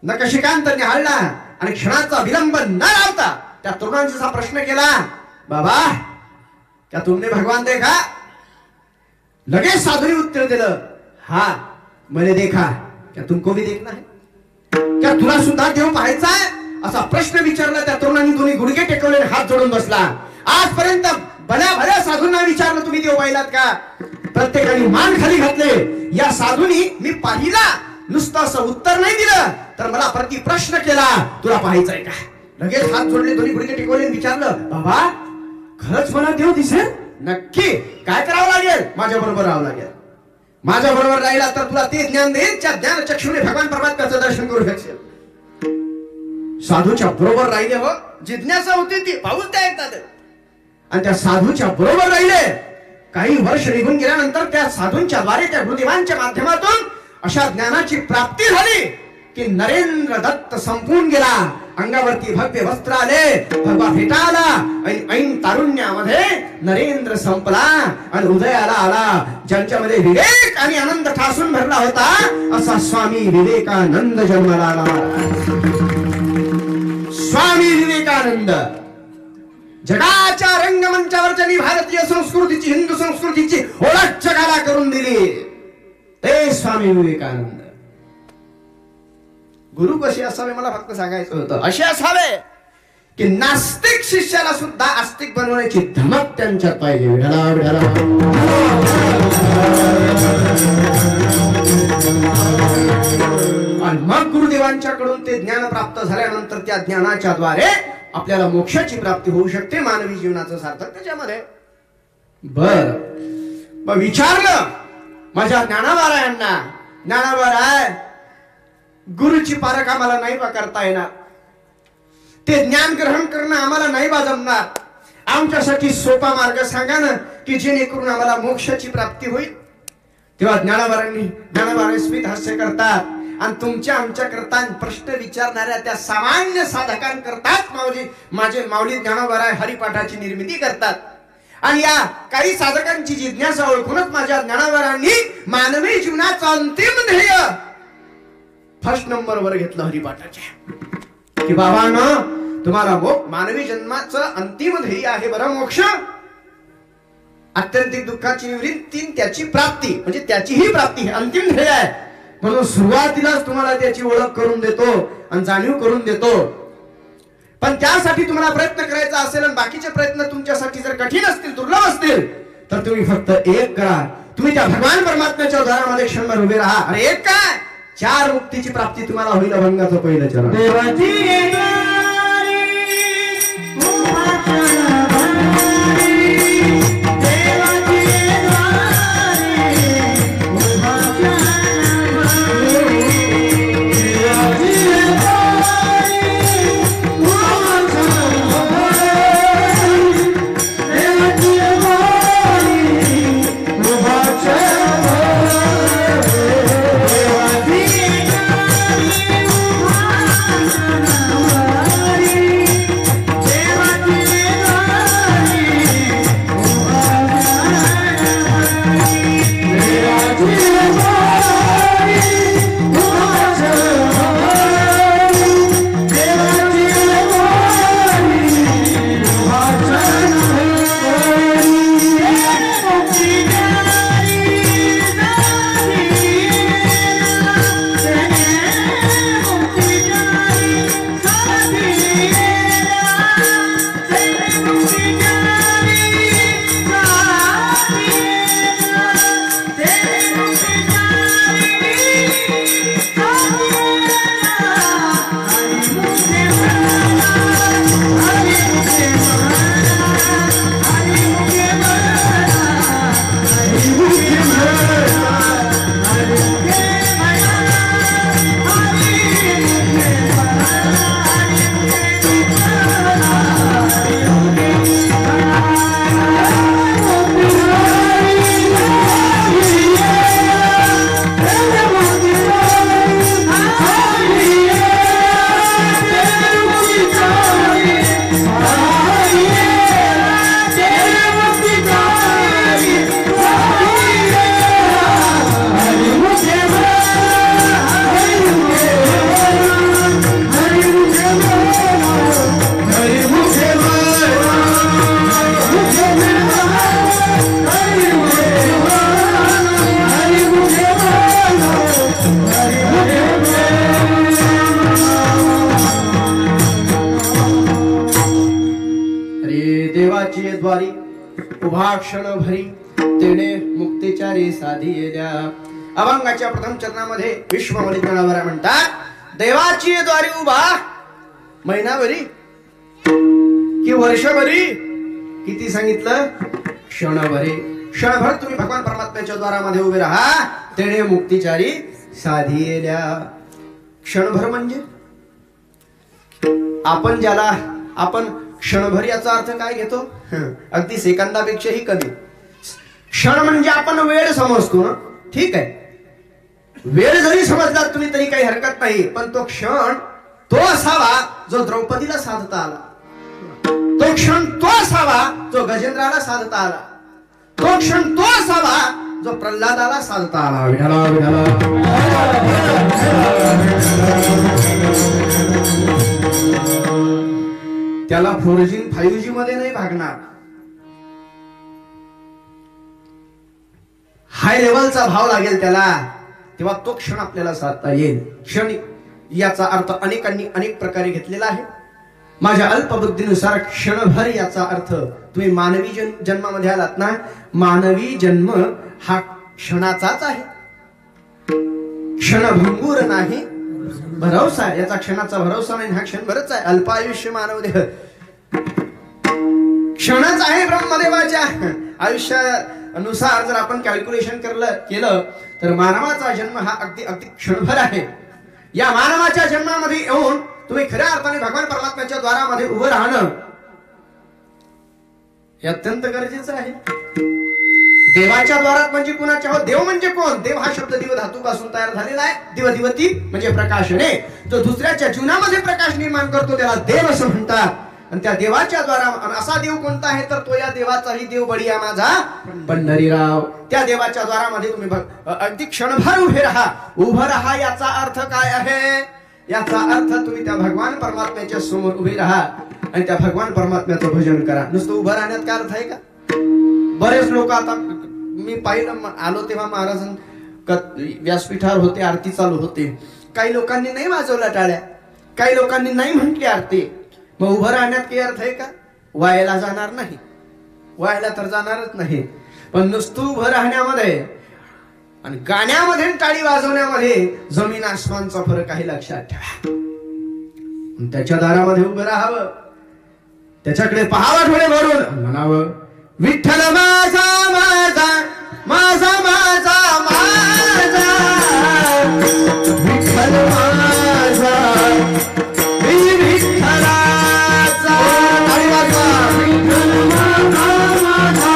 नकशिकांत निहाळला आणि क्षणाचा विलंब न लावता त्या तरुणांचा असा प्रश्न केला, बाबा क्या तुमने भगवान देखा? लगेच साधूने उत्तर दिलं, हा मैंने देखा. क्या तुमको भी देखना है? क्या तुला सुद्धा देव पाहायचा आहे? असा प्रश्न विचारला. त्या तरुणांनी दोन्ही गुडघे टेकवले, हात जोडून बसला. आजपर्यंत भल्या भल्या साधूंना विचारलं, तुम्ही देव पाहिलात का? प्रत्येकाने मान खाली घातले. या साधूंनी मी पाहिला नुसतं असं उत्तर नाही दिलं, तर मला प्रति प्रश्न केला, तुला पाहायचंय का? लगेच हात जोडले, दोन्ही गुडघे टेकवले, विचारलं, बाबा खरंच मला देव दिसेल? नक्की. काय करावं लागेल? माझ्या बरोबर राहावं लागेल. माझ्या बरोबर राहिला तर तुला ते ज्ञान देईल, त्या ज्ञान चक्षुने भगवान परमात्म्याचं दर्शन करू शकशील. साधूच्या बरोबर राहिले. हो, जिज्ञासा होती ती, पाहूच त्या येतात. आणि त्या साधूच्या बरोबर राहिले. काही वर्ष निघून गेल्यानंतर त्या साधूंच्या द्वारे, त्या गुरुदेवांच्या माध्यमातून अशा ज्ञानाची प्राप्ती झाली की नरेंद्र दत्त संपून गेला. अंगावरती भव्य वस्त्र आले, भगवा फेटा आला आणि ऐन तारुण्यामध्ये नरेंद्र संपला आणि हृदयाला आला. ज्यांच्यामध्ये विवेक आणि आनंद ठासून भरला होता, असा स्वामी विवेकानंद जन्माला आला. स्वामी विवेकानंद जगाच्या रंगमंचावरच्या भारतीय संस्कृतीची, हिंदू संस्कृतीची ओळख जगाला करून दिली. ते स्वामी विवेकानंद. गुरु कसे असावे मला फक्त सांगायचं होतं. असे असावे की नास्तिक शिष्याला सुद्धा आस्तिक बनवण्याची धमक त्यांच्यात पाहिजे. आणि मग गुरुदेवांच्याकडून ते ज्ञान प्राप्त झाल्यानंतर त्या ज्ञानाच्या द्वारे आपल्याला मोक्षाची प्राप्ती होऊ शकते, मानवी जीवनाचं सार्थक त्याच्यामध्ये. बर, मग विचारलं माझ्या ज्ञानाबारायांना, ज्ञानाबाराय गुरुची पारख आम्हाला नाही बा करता येणार, ते ज्ञान ग्रहण करणं आम्हाला नाही बा जमणार, आमच्यासाठी सोपा मार्ग सांगा ना की जेणेकरून आम्हाला मोक्षाची प्राप्ती होईल. तेव्हा ज्ञानाबारांनी स्मित हास्य करतात आणि तुमच्या आमच्या करता प्रश्न विचारणाऱ्या त्या सामान्य साधकांकरताच माझे माऊली ज्ञानाबाराय हरिपाठाची निर्मिती करतात. आणि या काही साधकांची जिज्ञासा ओळखूनच माझ्या ज्ञानाबारांनी मानवी जीवनाचं अंतिम ध्येय फर्स्ट नंबरवर घेतलं हरिपाठाच्या, की बाबांनो तुम्हाला मानवी जन्माचं अंतिम ध्येय आहे बरं मोक्ष. आत्यंतिक दुःखाची निवृत्ती, त्याची प्राप्ती, म्हणजे त्याची ही प्राप्ती हे अंतिम ध्येय आहे. म्हणून सुरुवातीलाच तुम्हाला त्याची ओळख करून देतो आणि जाणीव करून देतो. पण त्यासाठी तुम्हाला प्रयत्न करायचा असेल आणि बाकीचे प्रयत्न तुमच्यासाठी जर कठीण असतील, दुर्लभ असतील, तर तुम्ही फक्त एक करा. तुम्ही त्या भगवान परमात्म्याच्या उदाहरणामध्ये क्षणभर उभे राहा. अरे एक काय, 4 मुक्तीची प्राप्ती तुम्हाला होईल. अभंगाचं पहिलं चरण. देवाची द्वारी उभा क्षण भरी तेणे मुक्तीचारी साधी येल्या. अभंगाच्या प्रथम चरणामध्ये विश्वमलिक गणावर म्हणतात देवाची द्वारी उभा महिनाभरी कि वर्षभरी, किती सांगितलं, क्षणभरी. क्षणभर तुम्ही भगवान परमात्म्याच्या द्वारामध्ये उभे राहा तेणे मुक्तीचारी साधी येल्या. क्षणभर म्हणजे आपण क्षणभर याचा अर्थ काय घेतो, अगदी सेकंदापेक्षाही कमी. क्षण म्हणजे आपण वेळ समजतो ना, ठीक आहे, वेळ जरी समजला तुम्ही तरी काही हरकत नाही, पण तो क्षण तो असावा जो द्रौपदीला साधता आला, तो क्षण तो असावा जो गजेंद्राला साधता आला, तो क्षण तो असावा जो प्रल्हादाला साधता आला. विठाला विठाला. त्याला 4G 5G मध्ये नाही भागणार, हाय लेवलचा भाव लागेल त्याला, तेव्हा तो क्षण आपल्याला साधता येईल. क्षण याचा अर्थ अनेकांनी अनेक प्रकारे घेतलेला आहे. माझ्या अल्पबुद्धीनुसार क्षणभर याचा अर्थ, तुम्ही मानवी जन्मामध्ये आलात ना, मानवी जन्म हा क्षणाचाच आहे, क्षणभंगूर नाही, भरवसा आहे. याचा क्षणाचा भरवसा नाही, हा क्षण भरच आहे. अल्पायुष्य मानव देह क्षणच आहे. ब्रह्मदेवाच्या आयुष्यानुसार जर आपण कॅल्क्युलेशन केलं तर मानवाचा जन्म हा अगदी क्षणभर आहे. या मानवाच्या जन्मामध्ये येऊन तुम्ही खऱ्या अर्थाने भगवान परमात्म्याच्या द्वारामध्ये उभं राहणं हे अत्यंत गरजेचं आहे. देवाच्या द्वारात म्हणजे कुणाच्या, हो, देव म्हणजे कोण? देव हा शब्द दिव धातूपासून तयार झालेला आहे. दिव दिवती म्हणजे प्रकाशने, जो दुसऱ्याच्या जीवनामध्ये प्रकाश निर्माण करतो त्याला देव असं म्हणतात. आणि त्या देवाच्या द्वारा असा देव कोणता आहे तर तो या देवाचाही देव बळीया माझा पंढरीराव. त्या देवाच्या द्वारामध्ये तुम्ही अगदी क्षणभर उभं राहा. याचा अर्थ काय आहे? याचा अर्थ तुम्ही त्या भगवान परमात्म्याच्या समोर उभे राहा आणि त्या भगवान परमात्म्याचं भजन करा. नुसतं उभं राहण्यात काय अर्थ आहे का? बरेच लोक, आता मी पाहिलं, आलो तेव्हा महाराज व्यासपीठावर होते, आरती चालू होते, काही लोकांनी नाही वाजवल्या टाळ्या, काही लोकांनी नाही म्हटली आरती. मग उभं राहण्यात काही अर्थ आहे का? वायाला जाणार नाही, वायाला तर जाणारच नाही. पण नुसतं उभं राहण्यामध्ये आणि गाण्यामध्ये टाळी वाजवण्यामध्ये जमीन आसमानचा फरक आहे, लक्षात ठेवा. त्याच्या दारामध्ये उभं राहावं, त्याच्याकडे पाहावं डोळे भरून, म्हणावं विठ्ठल माझा माझा माझा माझा माझा, विठ्ठल माझा मी विठ्ठलाचा. टाळी वाजवा. विठ्ठल माझा माझा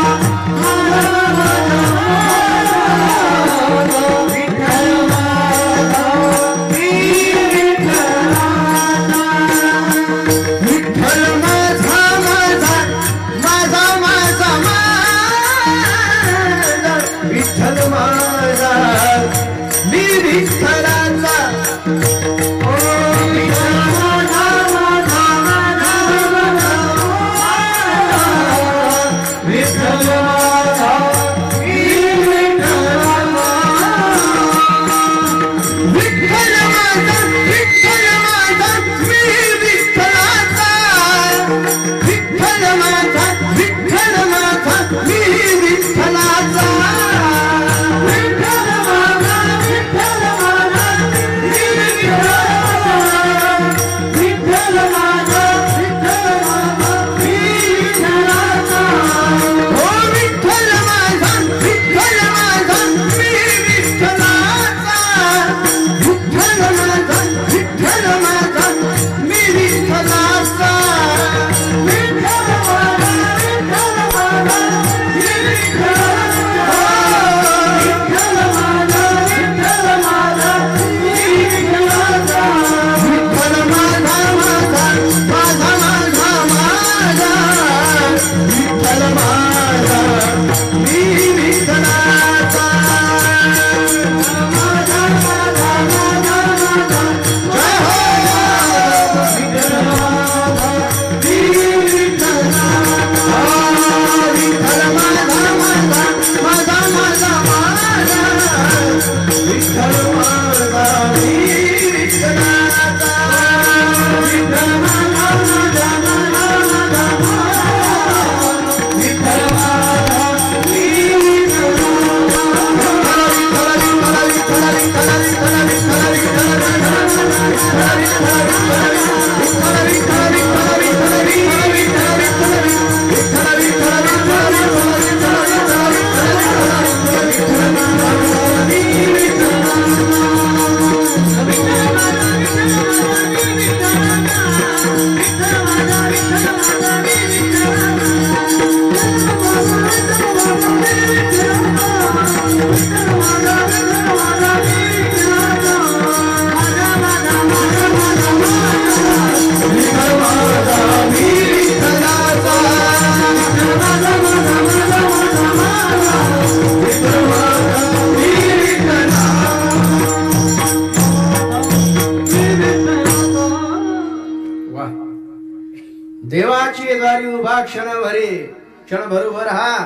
देवाची द्वारी उभा क्षणभर उभं राहा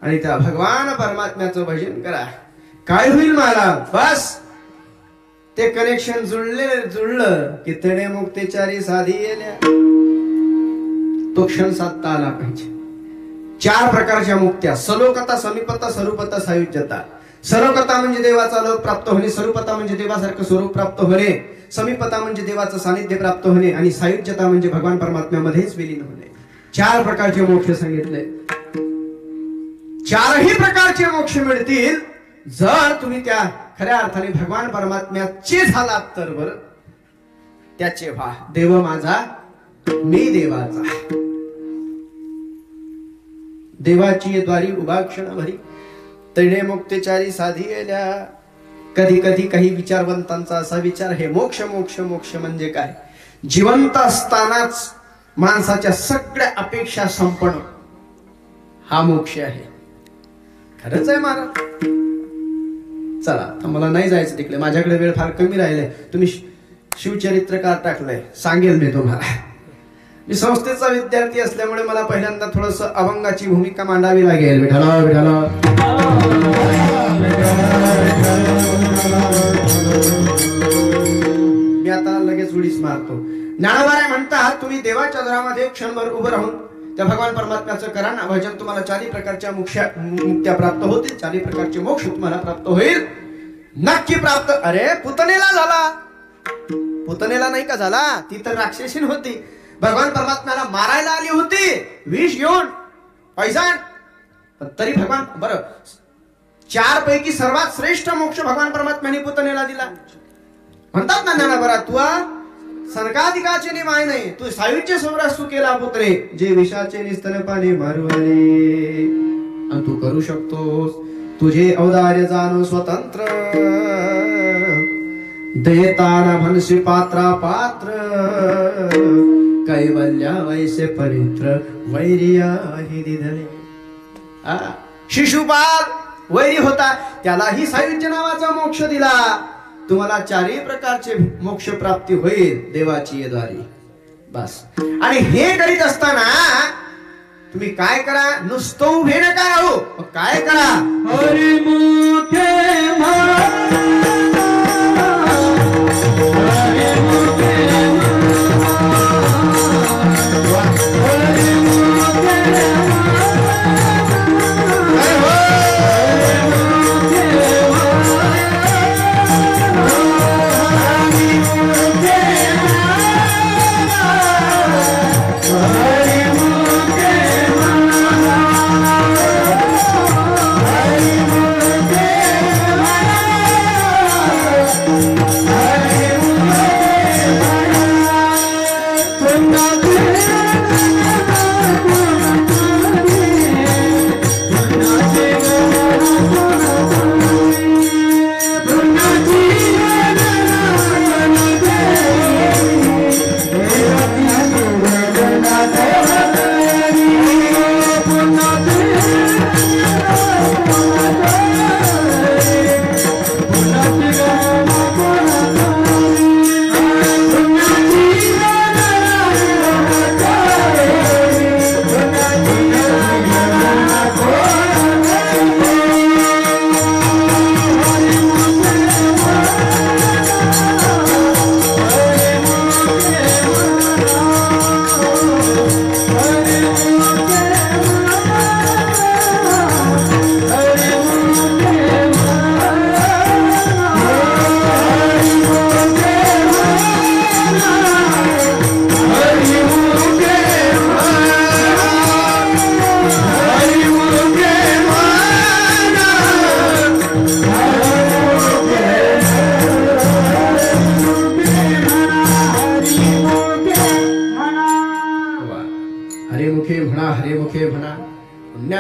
आणि त्या भगवान परमात्म्याचं भजन करा. काय होईल मला? बस ते कनेक्शन जुळलं की तडे मुक्तेचारी साधी येल्या. तो क्षण साधता आला पाहिजे. 4 प्रकारच्या मुक्त्या: सलोकता, समीपता, स्वरूपता, सायुज्यता. सलोकता म्हणजे देवाचा लोक प्राप्त होणे, स्वरूपता म्हणजे देवासारखं स्वरूप प्राप्त होणे, समीपता म्हणजे देवाचं सानिध्य प्राप्त होणे आणि सायुज्यता म्हणजे भगवान परमात्म्यामध्येच विलीन होणे. 4 प्रकारचे मोक्ष सांगितले. 4ही प्रकारचे मोक्ष मिळतील जर तुम्ही त्या खऱ्या अर्थाने भगवान परमात्म्याचे झालात तर. बर त्याचे व्हा. देव माझा मी देवाचा. देवाची द्वारी उभा क्षणभरी तैणे मुक्तेचारी साधी गेल्या. कधी कधी काही विचारवंतांचा असा विचार, हे मोक्ष मोक्ष मोक्ष म्हणजे काय? जिवंत असतानाच माणसाच्या सगळ्या अपेक्षा संपणं हा मोक्ष आहे. खरंच आहे महाराज? चला आता मला नाही जायचं तिकडे, माझ्याकडे वेळ फार कमी राहिलाय. तुम्ही शिवचरित्रकार टाकलंय, सांगेल मी तुम्हाला. मी संस्थेचा विद्यार्थी असल्यामुळे मला पहिल्यांदा थोडस अभंगाची भूमिका मांडावी लागेल. विठाला विठाला मी आता लगेच उडीच मारतो. ज्ञानोबा म्हणतात, तुम्ही देवाच्या दारामध्ये क्षणभर उभं राहून त्या भगवान परमात्म्याचं करा ना भजन, तुम्हाला 4 प्रकारच्या मुक्त्या प्राप्त होतील. 4 प्रकारचे मोक्ष तुम्हाला प्राप्त होईल, नक्की प्राप्त. अरे पुतनेला झाला, पुतनेला नाही का झाला? ती तर राक्षसीन होती, भगवान परमात्म्याला मारायला आली होती विष घेऊन, पैसान. पण तरी भगवान, बरं 4 पैकी सर्वात श्रेष्ठ मोक्ष भगवान परमात्म्याने पुतनेला दिला. म्हणतात ना ज्ञानोबा, तू सनकादिकाचे निमाय नाही, तू सायुज्य सौरास तू केला पुत्रे, जे विषाचे निस्तन पाणी मारू आले. आणि तू करू शकतोस. तुझे औदार्य जाणो स्वतंत्र, देताना म्हणशी पात्रा पात्र, कैवल्या वैसे परित्र, वैर्याही दिधले. शिशुपाल वैरी होता, त्यालाही सायुज्य नावाचा मोक्ष दिला. तुम्हाला 4ही प्रकारचे मोक्ष प्राप्ती होईल देवाची द्वारी. बस. आणि हे करीत असताना तुम्ही काय करा? नुसतं उभे नका राहू, काय करा? हरिमुखे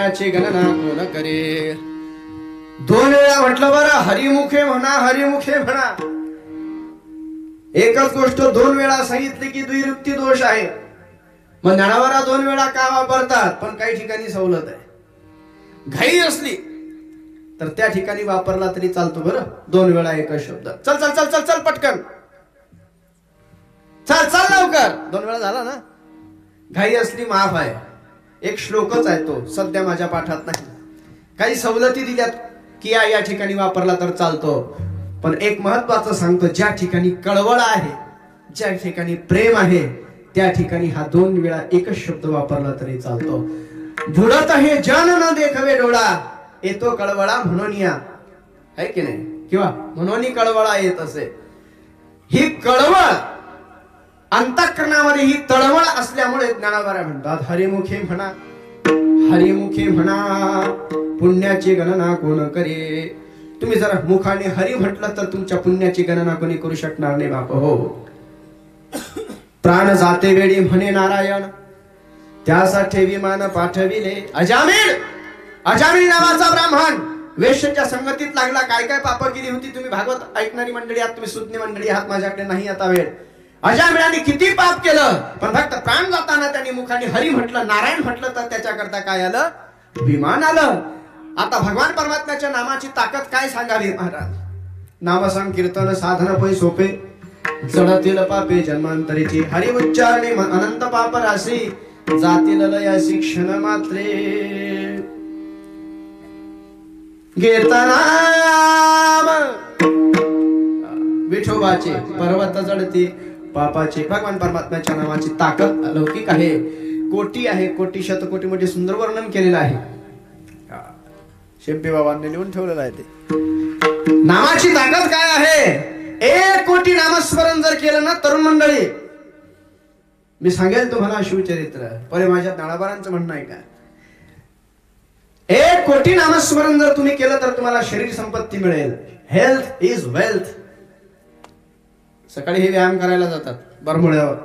पुण्याची गणना कोण करे. 2 वेळा म्हटलं बरं, हरिमुखे म्हणा, हरिमुखे म्हणा. एकच गोष्ट 2 वेळा सांगितली की द्विरुक्ती दोष आहे. मग ज्ञानावरा 2 वेळा का वापरतात? पण काही ठिकाणी सवलत आहे. घाई असली तर त्या ठिकाणी वापरला तरी चालतो. बरं 2 वेळा एकच शब्द. चल चल चल चल चल पटकन, चल चल लवकर. 2 वेळा झाला ना. घाई असली माफ आहे. एक श्लोकच आहे तो, सध्या माझ्या पाठात नाही. काही सवलती दिल्यात की या ठिकाणी वापरला तर चालतो, पण एक महत्वाचं सांगतो, ज्या ठिकाणी कळवळ आहे, ज्या ठिकाणी प्रेम आहे, त्या ठिकाणी हा 2 वेळा एकच शब्द वापरला तरी चालतो. धुडत हे जन न देखवे डोळा, येतो कळवळा म्हणून या, आहे की नाही, किंवा म्हणून कळवळा येत असे. ही कळवळ अंतःकरणामध्ये ही तळवळ असल्यामुळे ज्ञानोबा म्हणतात, हरिमुखे म्हणा, हरिमुखे म्हणा, पुण्याची गणना कोण करे. तुम्ही जरा मुखाने हरी म्हटलं तर तुमच्या पुण्याची गणना कोणी करू शकणार नाही बाप हो. प्राण जाते वेळी म्हणे नारायण, त्यासाठी विमान पाठविले. अजामिळ नावाचा ब्राह्मण वेश्येच्या संगतीत लागला. काय काय पाप केली होती तुम्ही भागवत ऐकणारी मंडळी आहात, तुम्ही सुज्ञ मंडळी आहात, माझ्याकडे नाही आता वेळ. अजामिळाने किती पाप केलं, पण फक्त प्राण जाताना त्यांनी मुखाने हरी म्हटलं, नारायण म्हटलं, तर त्याच्याकरता काय आलं, विमान आलं. आता भगवान परमात्म्याच्या नामाची ताकद काय सांगावी महाराज. नाम संकीर्तन साधन पै सोपे, जडतील पापे जन्मांतरीची, हरी उच्चारणे अनंत पाप राशी, जातील लय शिक्षण मात्रे. घेताना विठोबाचे पर्वत जडती पापाचे. भगवान परमात्म्याच्या नामाची ताकद अलौकिक आहे, कोटी आहे, कोटी शतकोटी मध्ये सुंदर वर्णन केलेलं आहे. शेंपे बाबांनी लिहून ठेवलेलं आहे ते. नामाची ताकद काय आहे. 1 कोटी नामस्मरण जर केलं ना तरुण मंडळी, मी सांगेल तुम्हाला शिवचरित्र, पहिले माझ्या ज्ञानोबांचं म्हणणं आहे का, 1 कोटी नामस्मरण जर तुम्ही केलं तर तुम्हाला शरीर संपत्ती मिळेल. Health is wealth. सकाळी हे व्यायाम करायला जातात बरमुळ्यावर,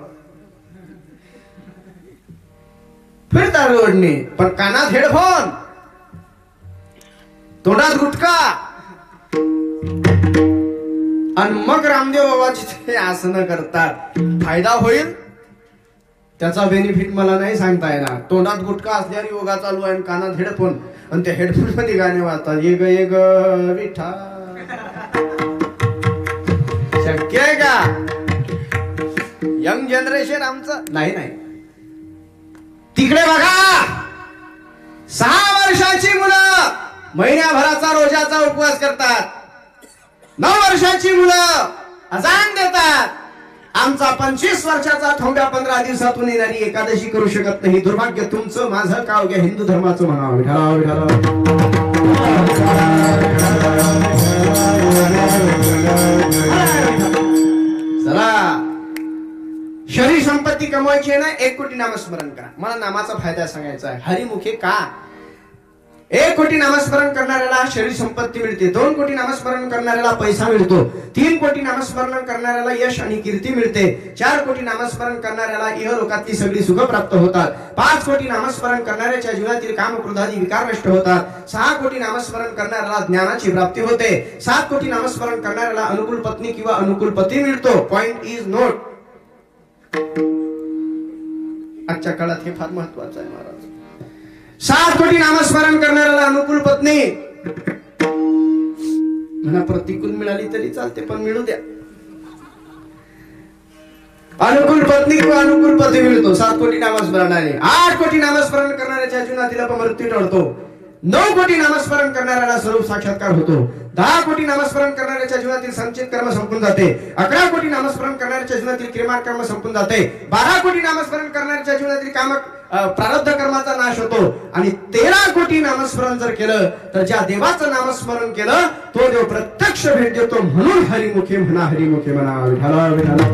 फिरतात रोडने, पण कानात हेडफोन, तोंडात गुटखा, आणि मग रामदेव बाबाची ते आसनं करतात. फायदा होईल त्याचा बेनिफिट मला नाही सांगता येणार. तोंडात गुटखा असल्यावर योगा चालू आहे, कानात हेडफोन, आणि त्या हेडफोन मध्ये गाणे वाजतात, ये ग ये ग विठा. शक्य आहे का. यंग जनरेशन आमचं नाही. तिकडे बघा, 6 वर्षाची मुलं महिन्याभराचा रोजाचा उपवास करतात, 9 वर्षाची मुलं अजान देतात. आमचा 25 वर्षाचा ठोंब्या 15 दिवसातून येणारी एकादशी करू शकत नाही. दुर्भाग्य तुमचं, माझं, का अवघ्या हिंदू धर्माचं म्हणावं. चला, शरीर संपत्ती कमवायची आहे ना, 1 कोटी नामस्मरण करा. मला नामाचा फायदा सांगायचा आहे. हरिमुखे का. 1 कोटी नामस्मरण करणाऱ्याला शरीर संपत्ती मिळते, 2 कोटी नामस्मरण करणाऱ्याला पैसा मिळतो, 3 कोटी नामस्मरण करणाऱ्याला यश आणि कीर्ती मिळते, 4 कोटी नामस्मरण करणाऱ्याला इहलोकातली सगळी सुख प्राप्त होतात, 5 कोटी नामस्मरण करणाऱ्याच्या जीवनातील काम क्रोधादी विकार नष्ट होतात, 6 कोटी नामस्मरण करणाऱ्याला ज्ञानाची प्राप्ती होते, 7 कोटी नामस्मरण करणाऱ्याला अनुकूल पत्नी किंवा अनुकूल पती मिळतो. Point is note. आजच्या काळात हे फार महत्वाचं आहे महाराज. 7 कोटी नामस्मरण करणाऱ्याला अनुकूल पत्नी म्हणा, प्रतिकूल मिळाली तरी चालते, पण मिळू द्या. अनुकूल पत्नी किंवा अनुकूल पती मिळतो 7 कोटी नामस्मरणाने. 8 कोटी नामस्मरण करणाऱ्याच्या जीवनातील अपमृत्यू टळतो, 9 कोटी नामस्मरण करणाऱ्याला स्वरूप साक्षात्कार होतो, 10 कोटी नामस्मरण करणाऱ्याच्या जीवनातील संचित कर्म संपून जाते, 11 कोटी नामस्मरण करणाऱ्याच्या जीवनातील क्रिमार कर्म संपून जाते, 12 कोटी नामस्मरण करणाऱ्याच्या जीवनातील काम प्रारब्ध कर्माचा नाश होतो, आणि 13 कोटी नामस्मरण जर केलं तर ज्या देवाचं नामस्मरण केलं तो देव प्रत्यक्ष भेट देतो. म्हणून हरिमुखे म्हणा, हरिमुखे म्हणा, विठाला विठाला.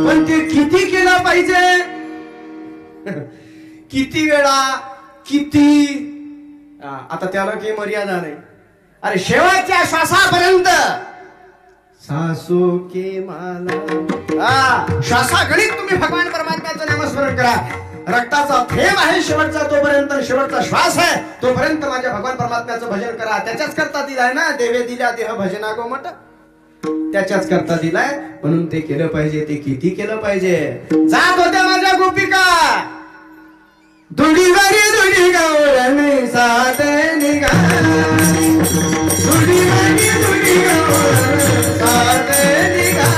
पण ते किती केलं पाहिजे, किती वेळा, किती, आता त्याला काही मर्यादा नाही. अरे शेवटच्या श्वासापर्यंत सासू के माला, श्वासागणित तुम्ही भगवान परमात्म्याचं नामस्मरण करा. रक्ताचा थेंब आहे शेवटचा, तोपर्यंत, शेवटचा श्वास आहे तोपर्यंत माझ्या भगवान परमात्म्याचं भजन करा. त्याच्याच करता दिलाय ना, देवे दिल्या देह भजना गोमट, त्याच्याच करता दिलाय, म्हणून ते केलं पाहिजे. ते किती केलं पाहिजे. जात होत्या माझ्या गोपिका, दुडीवारी दुडी गवळणी साथ निघा, दुडीवारी दुडी गवळणी साथ निघा.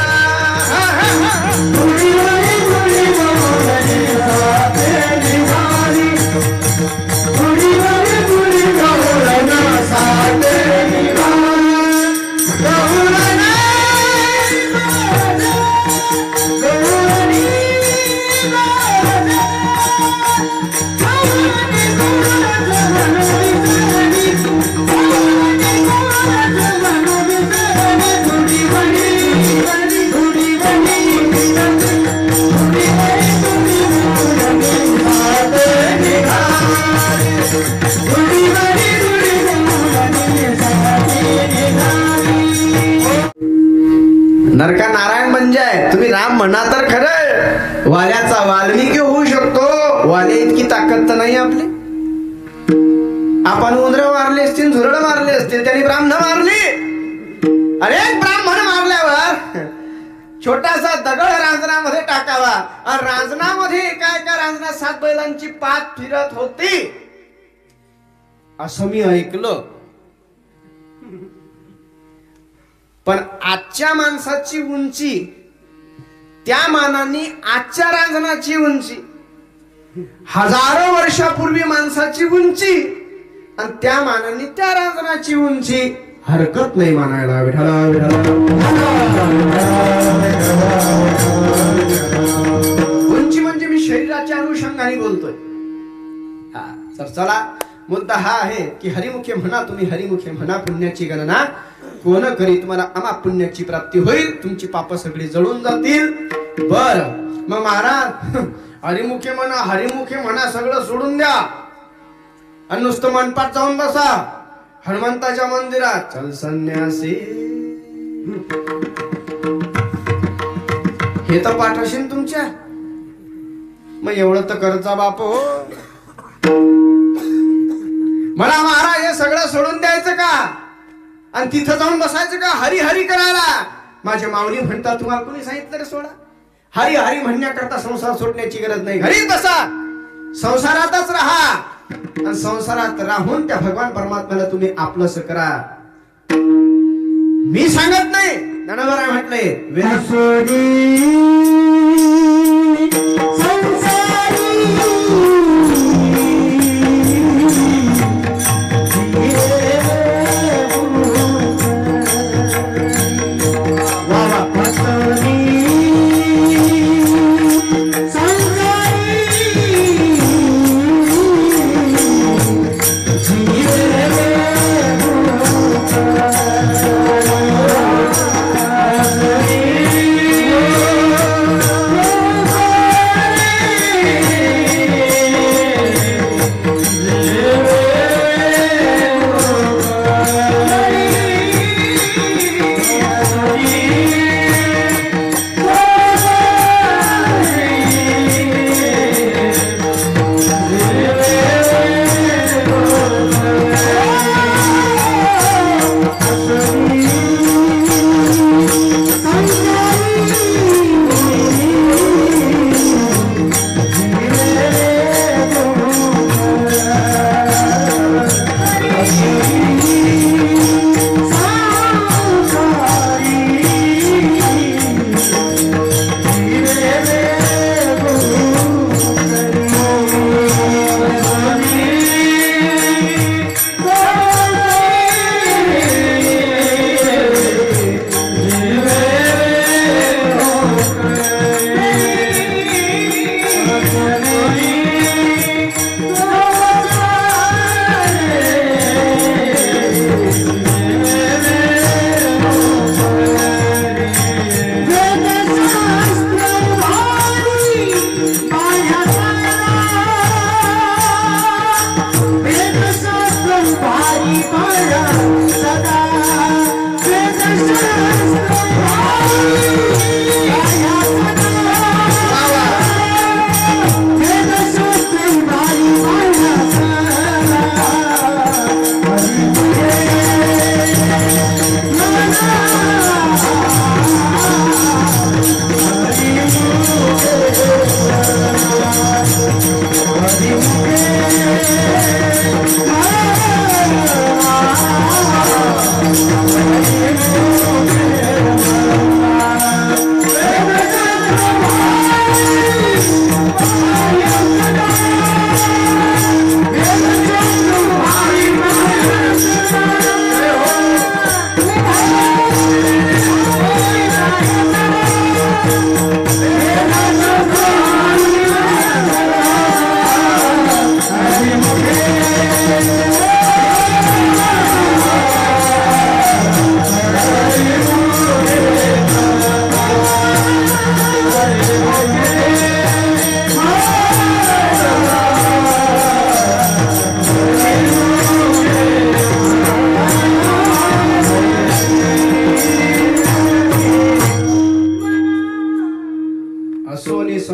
नरका नारायण म्हणजे आहे. तुम्ही राम म्हणा तर खरं, वाल्याचा वाल्मिकी होऊ शकतो. वाले इतकी ताकद तर नाही आपली. आपण उंदर मारले असतील, झुरळ मारले असतील, त्यांनी ब्राह्मण मारली. अरे ब्राह्मण मारल्यावर छोटासा दगड रांजणामध्ये टाकावा, आणि रांजणामध्ये एका रांजणात 7 बैलांची पात फिरत होती असं मी ऐकलं. पण आजच्या माणसाची उंची त्या मानाने आजच्या रांजणाची उंची, हजारो वर्षापूर्वी माणसाची उंची आणि त्या मानाने त्या रांजणाची उंची हरकत नाही मानायला. विठाला उंची म्हणजे मी शरीराच्या अनुषंगाने बोलतोय. तर चला, मुद्दा हा आहे की हरिमुखे म्हणा, तुम्ही हरिमुखे म्हणा, पुण्याची गणना कोण करी. तुम्हाला अमाप पुण्याची प्राप्ती होईल, तुमची पाप सगळी जळून जातील. बर मग महाराज हरिमुखे म्हणा, हरिमुखे म्हणा, सगळं सोडून द्या आणि नुसतं मंडपात जाऊन बसा हनुमंताच्या मंदिरात. चल संन्यासी, हे तर पाठ असेल तुमच्या. मग एवढं तर करता बाप हो. मला महाराज हे सगळं सोडून द्यायचं का आणि तिथं जाऊन बसायचं का हरी हरी करायला? माझ्या माऊली म्हणतात, तुम्हाला कोणी सांगितलं रे सोडा? हरी हरी म्हणण्याकरता संसार सोडण्याची गरज नाही. घरीच बसा, संसारातच राहा आणि संसारात राहून त्या भगवान परमात्म्याला तुम्ही आपलंस करा. मी सांगत नाही, ज्ञानोबा म्हटलंय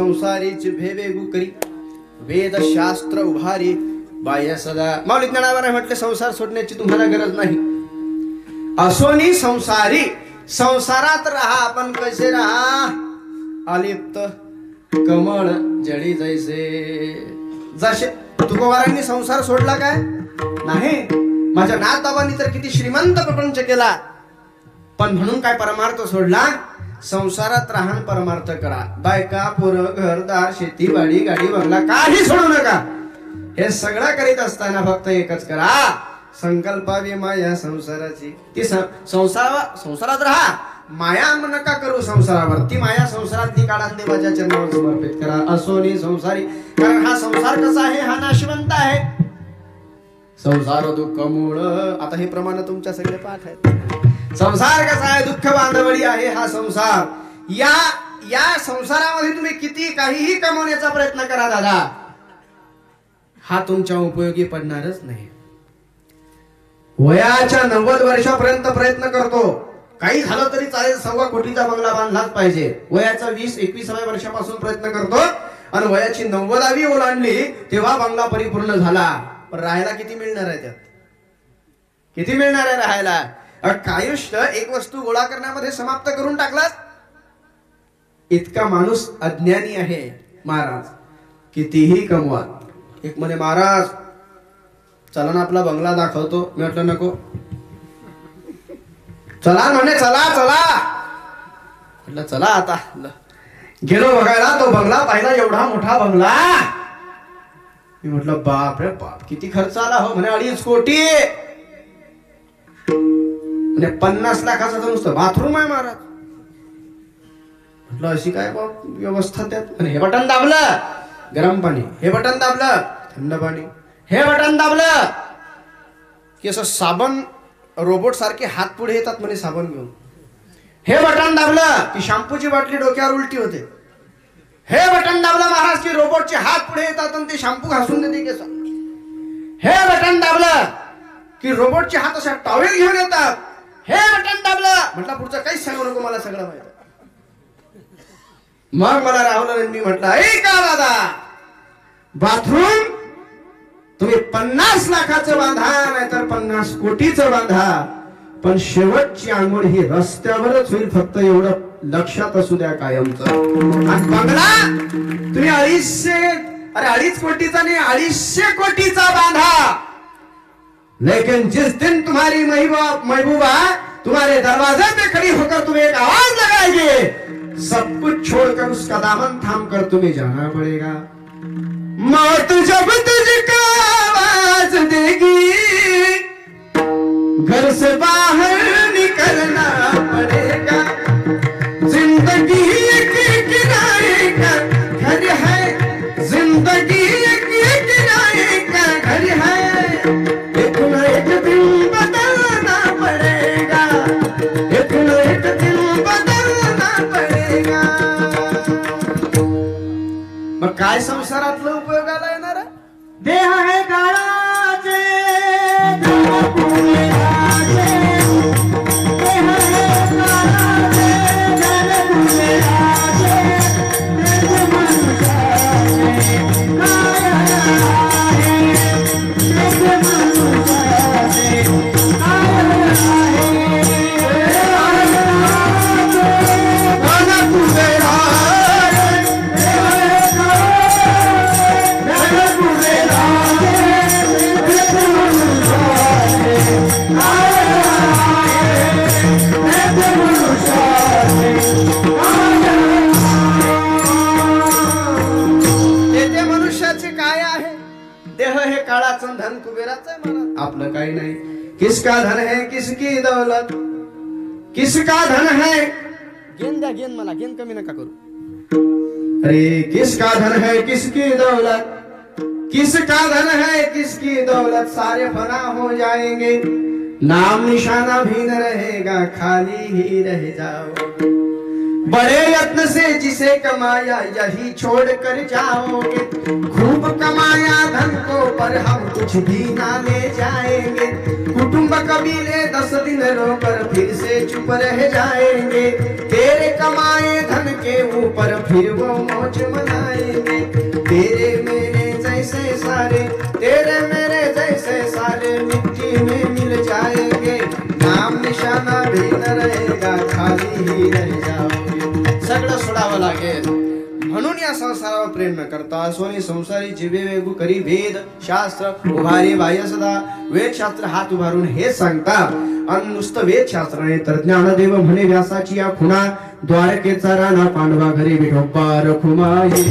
संसारीची भेवे गुकरी वेद शास्त्र उभारी बाह्य सदा माऊली ज्ञानावर म्हटले संसार सोडण्याची तुम्हाला गरज नाही. असोनी संसारी संसारात राहा आपण कसे राहा अलिप्त कमळ जडी जैसे. जसे तुकोबारांनी संसार सोडला काय नाही. माझ्या नाथबाबांनी तर किती श्रीमंत प्रपंच केला पण म्हणून काय परमार्थ सोडला. संसारात राहण परमार्थ करा. बायका पोरं घरदार शेतीवाडी गाडी बंगला काही सोडू नका. हे सगळं करीत असताना फक्त एकच करा संकल्पावी माया संसाराची. ती संसारात राहा माया नका करू संसारावर. ती माया संसारातली काढा देवाच्या चरणावर समर्पित करा. असोनी संसारी कारण हा संसार कसा आहे हा नाशवंत आहे. संसार दुःख मूळ आता हे प्रमाण तुमच्या सगळे पाठ आहेत. संसार कसा आहे दुःख बांधवडी आहे हा संसार. या संसारामध्ये तुम्ही किती काहीही कमवण्याचा प्रयत्न करा दादा हा तुमच्या उपयोगी पडणारच नाही. वयाच्या 90 वर्षापर्यंत प्रयत्न करतो काही झालं तरी चालेल 1.25 कोटीचा बंगला बांधलाच पाहिजे. वयाचा 20-21व्या वर्षापासून प्रयत्न करतो आणि वयाची 90वी ओलांडली तेव्हा बंगला परिपूर्ण झाला. पण राहायला किती मिळणार आहे त्यात किती मिळणार आहे राहायला. आयुष्य एक वस्तू गोळा करण्यामध्ये समाप्त करून टाकलास. इतका माणूस अज्ञानी आहे. महाराज कितीही कमवा. एक म्हणे महाराज चला ना आपला बंगला दाखवतो. मी म्हटलं नको. चला म्हणे चला चला म्हटलं चला. आता गेलो बघायला तो बंगला पाहिला एवढा मोठा बंगला. मी म्हटलं बाप रे बाप किती खर्च आला हो. म्हणे 2.5 कोटी. 50 लाखाचं नुसतं बाथरूम आहे महाराज. म्हटलं अशी काय व्यवस्था त्यात. हे बटन दाबलं गरम पाणी हे बटन दाबलं थंड पाणी हे बटन दाबलं की असं साबण रोबोट सारखे हात पुढे येतात म्हणे साबण घेऊन. हे बटन दाबलं की शॅम्पूची बाटली डोक्यावर उलटी होते. हे बटन दाबलं महाराज की रोबोटचे हात पुढे येतात आणि ते शॅम्पू घासून देते केस. हे बटन दाबलं की रोबोटचे हात अशा टॉवेल घेऊन येतात. हे बटन दाबलं म्हटलं पुढचं काहीच सांगू नको मला सगळं माहिती. मग मला राहुल मी म्हटलं ऐका दादा बाथरूम तुम्ही 50 लाखाचं बांधा नाहीतर 50 कोटीचं बांधा पण शेवटची आंघोळ ही रस्त्यावरच होईल फक्त एवढं लक्षात असू द्या कायमचं. आणि बंगला तुम्ही 2.5 कोटीचा नाही 250 कोटीचा बांधा. लेकिन जिस दिन तुम्हारी महबूबा तुम्हारे दरवाजे पे खड़ी होकर तुम्हें एक आवाज लगाएगी सब कुछ छोड़कर उसका दामन थाम कर तुम्हें जाना पड़ेगा. मौत जब तुझको आवाज देगी घर से बाहर निकलना पड़ेगा. जिंदगी एक किराए का घर है. जिंदगी एक किराए का घर है. एक न एक दिन बदलना पड़ेगा. एक न एक दिन बदलना पड़ेगा. मग काय संसारातलं उपयोगाला येणार. देह आहे काळाचे धन कुबेराचं आहे मला आपलं काही नाही. किसका धन है किसकी दौलत किसका धन है. गेन द्या गेन मला गेन कमी नका करू. अरे किसका धन है किसकी दौलत किसका धन है किसकी दौलत सारे फना हो जाएंगे. नाम निशाना भी न रहेगा खाली ही रह जाओगे. बड़े यत्न से जिसे कमाया यही छोड़ कर जाओगे. खूब कमाया धन को पर हम कुछ भी ना ले जाएंगे. कुटुंब कबीले 10 दिन रोकर फिर से चुप रह जाएंगे. तेरे कमाए धन के के ऊपर फिर वो मौज मनाएंगे। तेरे मेरे जैसे सारे, तेरे मेरे जैसे सारे मिट्टी में मिल जाएंगे। नाम निशाना भी न रहेगा, खाली ही रह जाओगे। सगळं सोडावं लागेल। म्हणून या संसारावर प्रेम न करता सोनी संसारी जीवे वेगू करी वेद शास्त्र उभारे बाह्य सदा। वेद शास्त्र हात उभारून हे सांगता आणि नुसतं वेद शास्त्र नाही तर ज्ञानदेव म्हणे व्यासाची या खुणा। द्वारकेचा राणा पांडवा घरी विठोबा रखुमाई।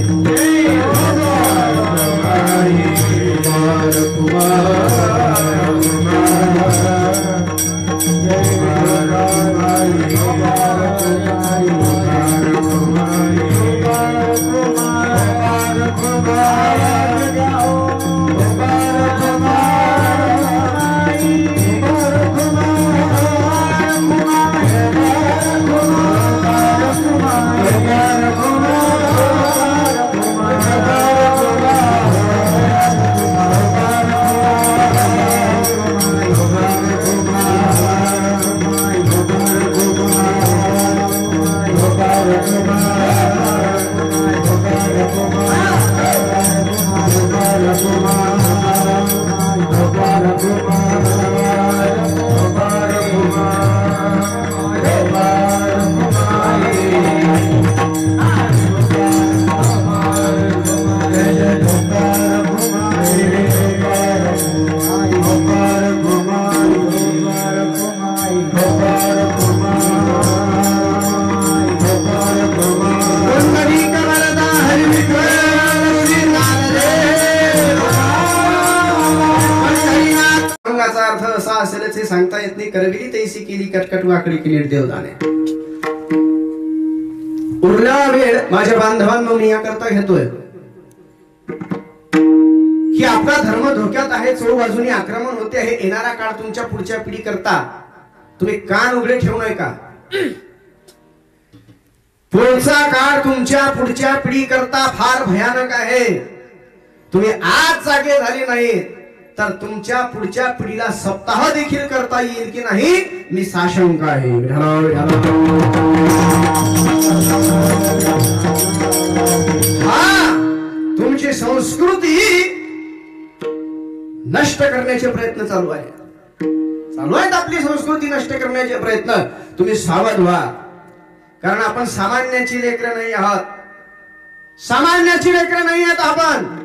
सांगता येत नाही। करविली तैसी केली कटकट वाकडी केली देवदाने। उरला वेळ माझ्या बांधवांनो मी याकरता घेतोय की आपला धर्म धोक्यात आहे, चोबाजूनी आक्रमण होते आहे। येणारा काळ तुमच्या पुढच्या पिढी करता तुम्ही कान उघडे ठेवू नये का? पुढचा काळ तुमच्या पुढच्या पिढी करता फार भयानक आहे। तुम्ही आज जागे झाले नाही तर तुमच्या पुढच्या पिढीला सप्ताह देखील करता येईल की नाही मी साशंक आहे। तुमची संस्कृती नष्ट करण्याचे प्रयत्न चालू आहेत आपली संस्कृती नष्ट करण्याचे प्रयत्न। तुम्ही सावध व्हा, कारण आपण सामान्याची लेकरं नाही आहात, सामान्याची लेकरं नाही आहेत आपण।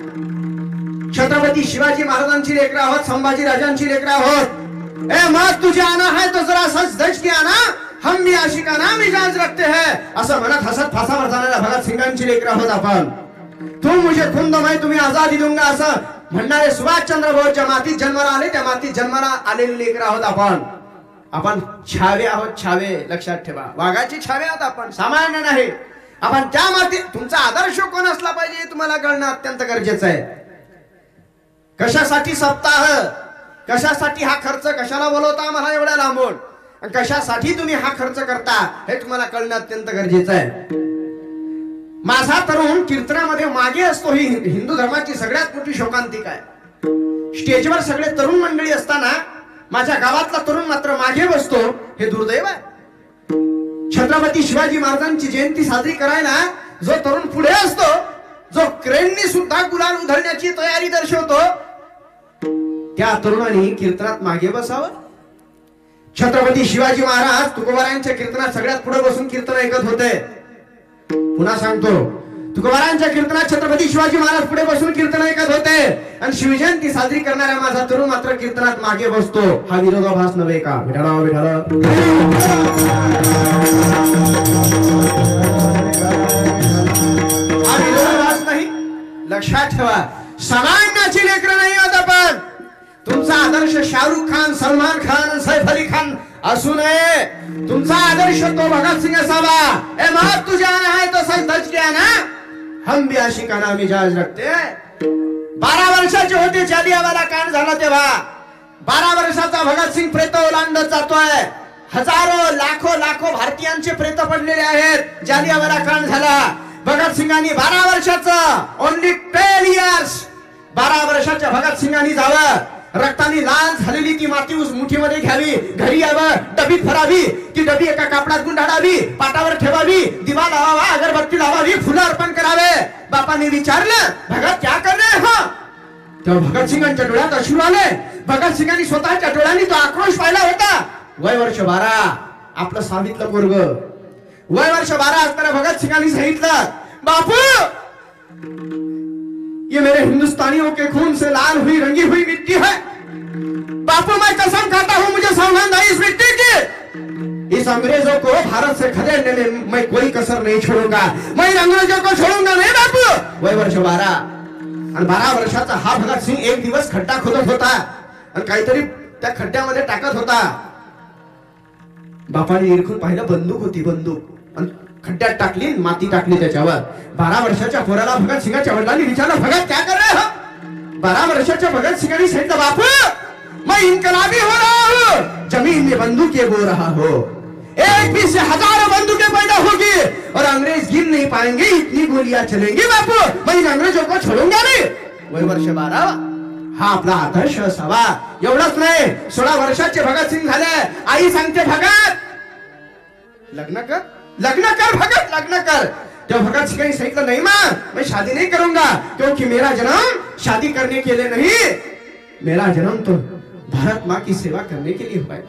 छत्रपती शिवाजी महाराजांची लेकरं आहोत, संभाजी राजांची लेकरं आहोत। ए मत तुझे आना है तो जरा सच धज के आना, हम भी आशिकाना मिजाज रखते हैं असं म्हणत हसत फासावर जाणाऱ्या भगत सिंगांची लेकरं आहोत आपण। तुम मुझे खून दो मैं तुम्हें आजादी दूंगा असं म्हणणारे सुभाषचंद्र बोस ज्या मातीत जन्माला आले त्या मातीत जन्माला आलेले लेकरं आहोत आपण। आपण छावे आहोत, छावे लक्षात ठेवा। वाघाची छावे आहोत आपण, सामान्य नाही आपण। त्या मातीत तुमचा आदर्श कोण असला पाहिजे तुम्हाला कळणं अत्यंत गरजेचं आहे। कशासाठी सप्ताह, कशासाठी हा खर्च, कशाला बोलवता मला एवढ्या लांबून, आणि कशासाठी तुम्ही हा खर्च करता हे तुम्हाला कळणं अत्यंत गरजेचं आहे। माझा तरुण कीर्तनामध्ये मागे असतो, ही हिंदू धर्माची सगळ्यात मोठी शोकांतिका आहे। स्टेजवर सगळे तरुण मंडळी असताना माझ्या गावातला तरुण मात्र मागे बसतो, हे दुर्दैव आहे। छत्रपती शिवाजी महाराजांची जयंती साजरी करायला जो तरुण पुढे असतो, जो क्रेननी सुद्धा गुलाल उधळण्याची तयारी दर्शवतो, त्या तरुणांनी कीर्तनात मागे बसावं। छत्रपती शिवाजी महाराज तुकोबारायांच्या कीर्तनात सगळ्यात पुढे बसून कीर्तन ऐकत होते। पुन्हा सांगतो, तुकोबारायांच्या कीर्तनात छत्रपती शिवाजी महाराज पुढे बसून कीर्तन ऐकत होते, आणि शिवजयंती साजरी करणारा माझा तरुण मात्र कीर्तनात मागे बसतो। हा विरोधाभास नव्हे का? विठाला विठाला हा विरोधाभास नाही, लक्षात ठेवा। सामान्याची लेकरं नाही आहोत आपण। तुमचा आदर्श शाहरुख खान, सलमान खान, सैफ अली खान असू नये। तुमचा आदर्श तो भगत सिंह असावा। ए मत तुझे आना है तो सच धज के आना, हम भी आशिकाना मिजाज रखते। 12 वर्षाचे होते जालियावाला कांड झाला तेव्हा। 12 वर्षाचा भगत सिंग प्रेत ओलांडत जातोय। हजारो लाखो भारतीयांचे प्रेत पडलेले आहेत। जालियावाला कांड झाला, भगत सिंगांनी 12 वर्षाचं, ओनली 12 इयर्स, 12 वर्षाच्या भगत सिंगांनी जावं रक्ताने लाल झालेली ती माती मुठीमध्ये घ्यावी, घरी यावं, डबीत भरावी, ती डबी एका कापडात गुंडाळावी, पाटावर ठेवावी, दिवा लावावा, अगरबत्ती लावावी, फुलं अर्पण करावे. बापाने विचारलं, भगत क्या कर रहे हो? तेव्हा भगतसिंगांच्या डोळ्यात अश्रू आले. भगतसिंगांनी स्वतःच्या डोळ्यांनी तो आक्रोश पाहिला होता. वय वर्ष 12, आपलं सावितलं पोरग. वय वर्ष 12 असताना भगतसिंगांनी सांगितलं, बापू ये मेरे हिंदुस्तानियों के खून से लाल हुई रंगी हुई मिट्टी है. बापू मैं कसम खाता हूं, मुझे सौगंध है इस मिट्टी की, इस अंग्रेजों को भारत से खदेड़ने में मैं कोई कसर नहीं छोड़ूंगा. मैं इन अंग्रेजों को छोड़ूंगा नहीं बापू. वय वर्ष 12 आणि 12 वर्षाचा हा भगतसिंग एक दिवस खड्डा खोदत होता आणि काहीतरी त्या खड्ड्यामध्ये टाकत होता. बापाने निरखून पाहिलं, बंदूक होती, बंदूक, आणि खड्ड्यात टाकली, माती टाकली त्याच्यावर. 12 वर्षाच्या पोराला भगतसिंगाच्या वडिलांनी विचारलं, भगत क्या कर रहे हो? 12 वर्षाच्या भगतसिंगांनी सांगितलं, बापू मैं इनकलाबी हो रहा हूं, जमीन में बंदूकें बो रहा हो. एक भी से हजारों बंदूकें पैदा होगी और अंग्रेज गिर नहीं पाएंगे, इतनी गोलियां चलेंगी बापू, मैं इन अंग्रेजों को छोड़ूंगा नहीं. वय वर्ष 12. हा आपला आदर्श असावा. एवढंच नाही, 16 वर्षाचे भगतसिंग झाले. आई सांगते, भगत लग्न कर, लग्न कर भगत, लग्न कर. तेव्हा भगत सिंह सांगितलं, नहीं मां, मैं शादी नहीं करूंगा, क्योंकि मेरा जन्म शादी करने के लिए नहीं, मेरा जन्म तो भारत माँ की सेवा करने के लिए हुआ है.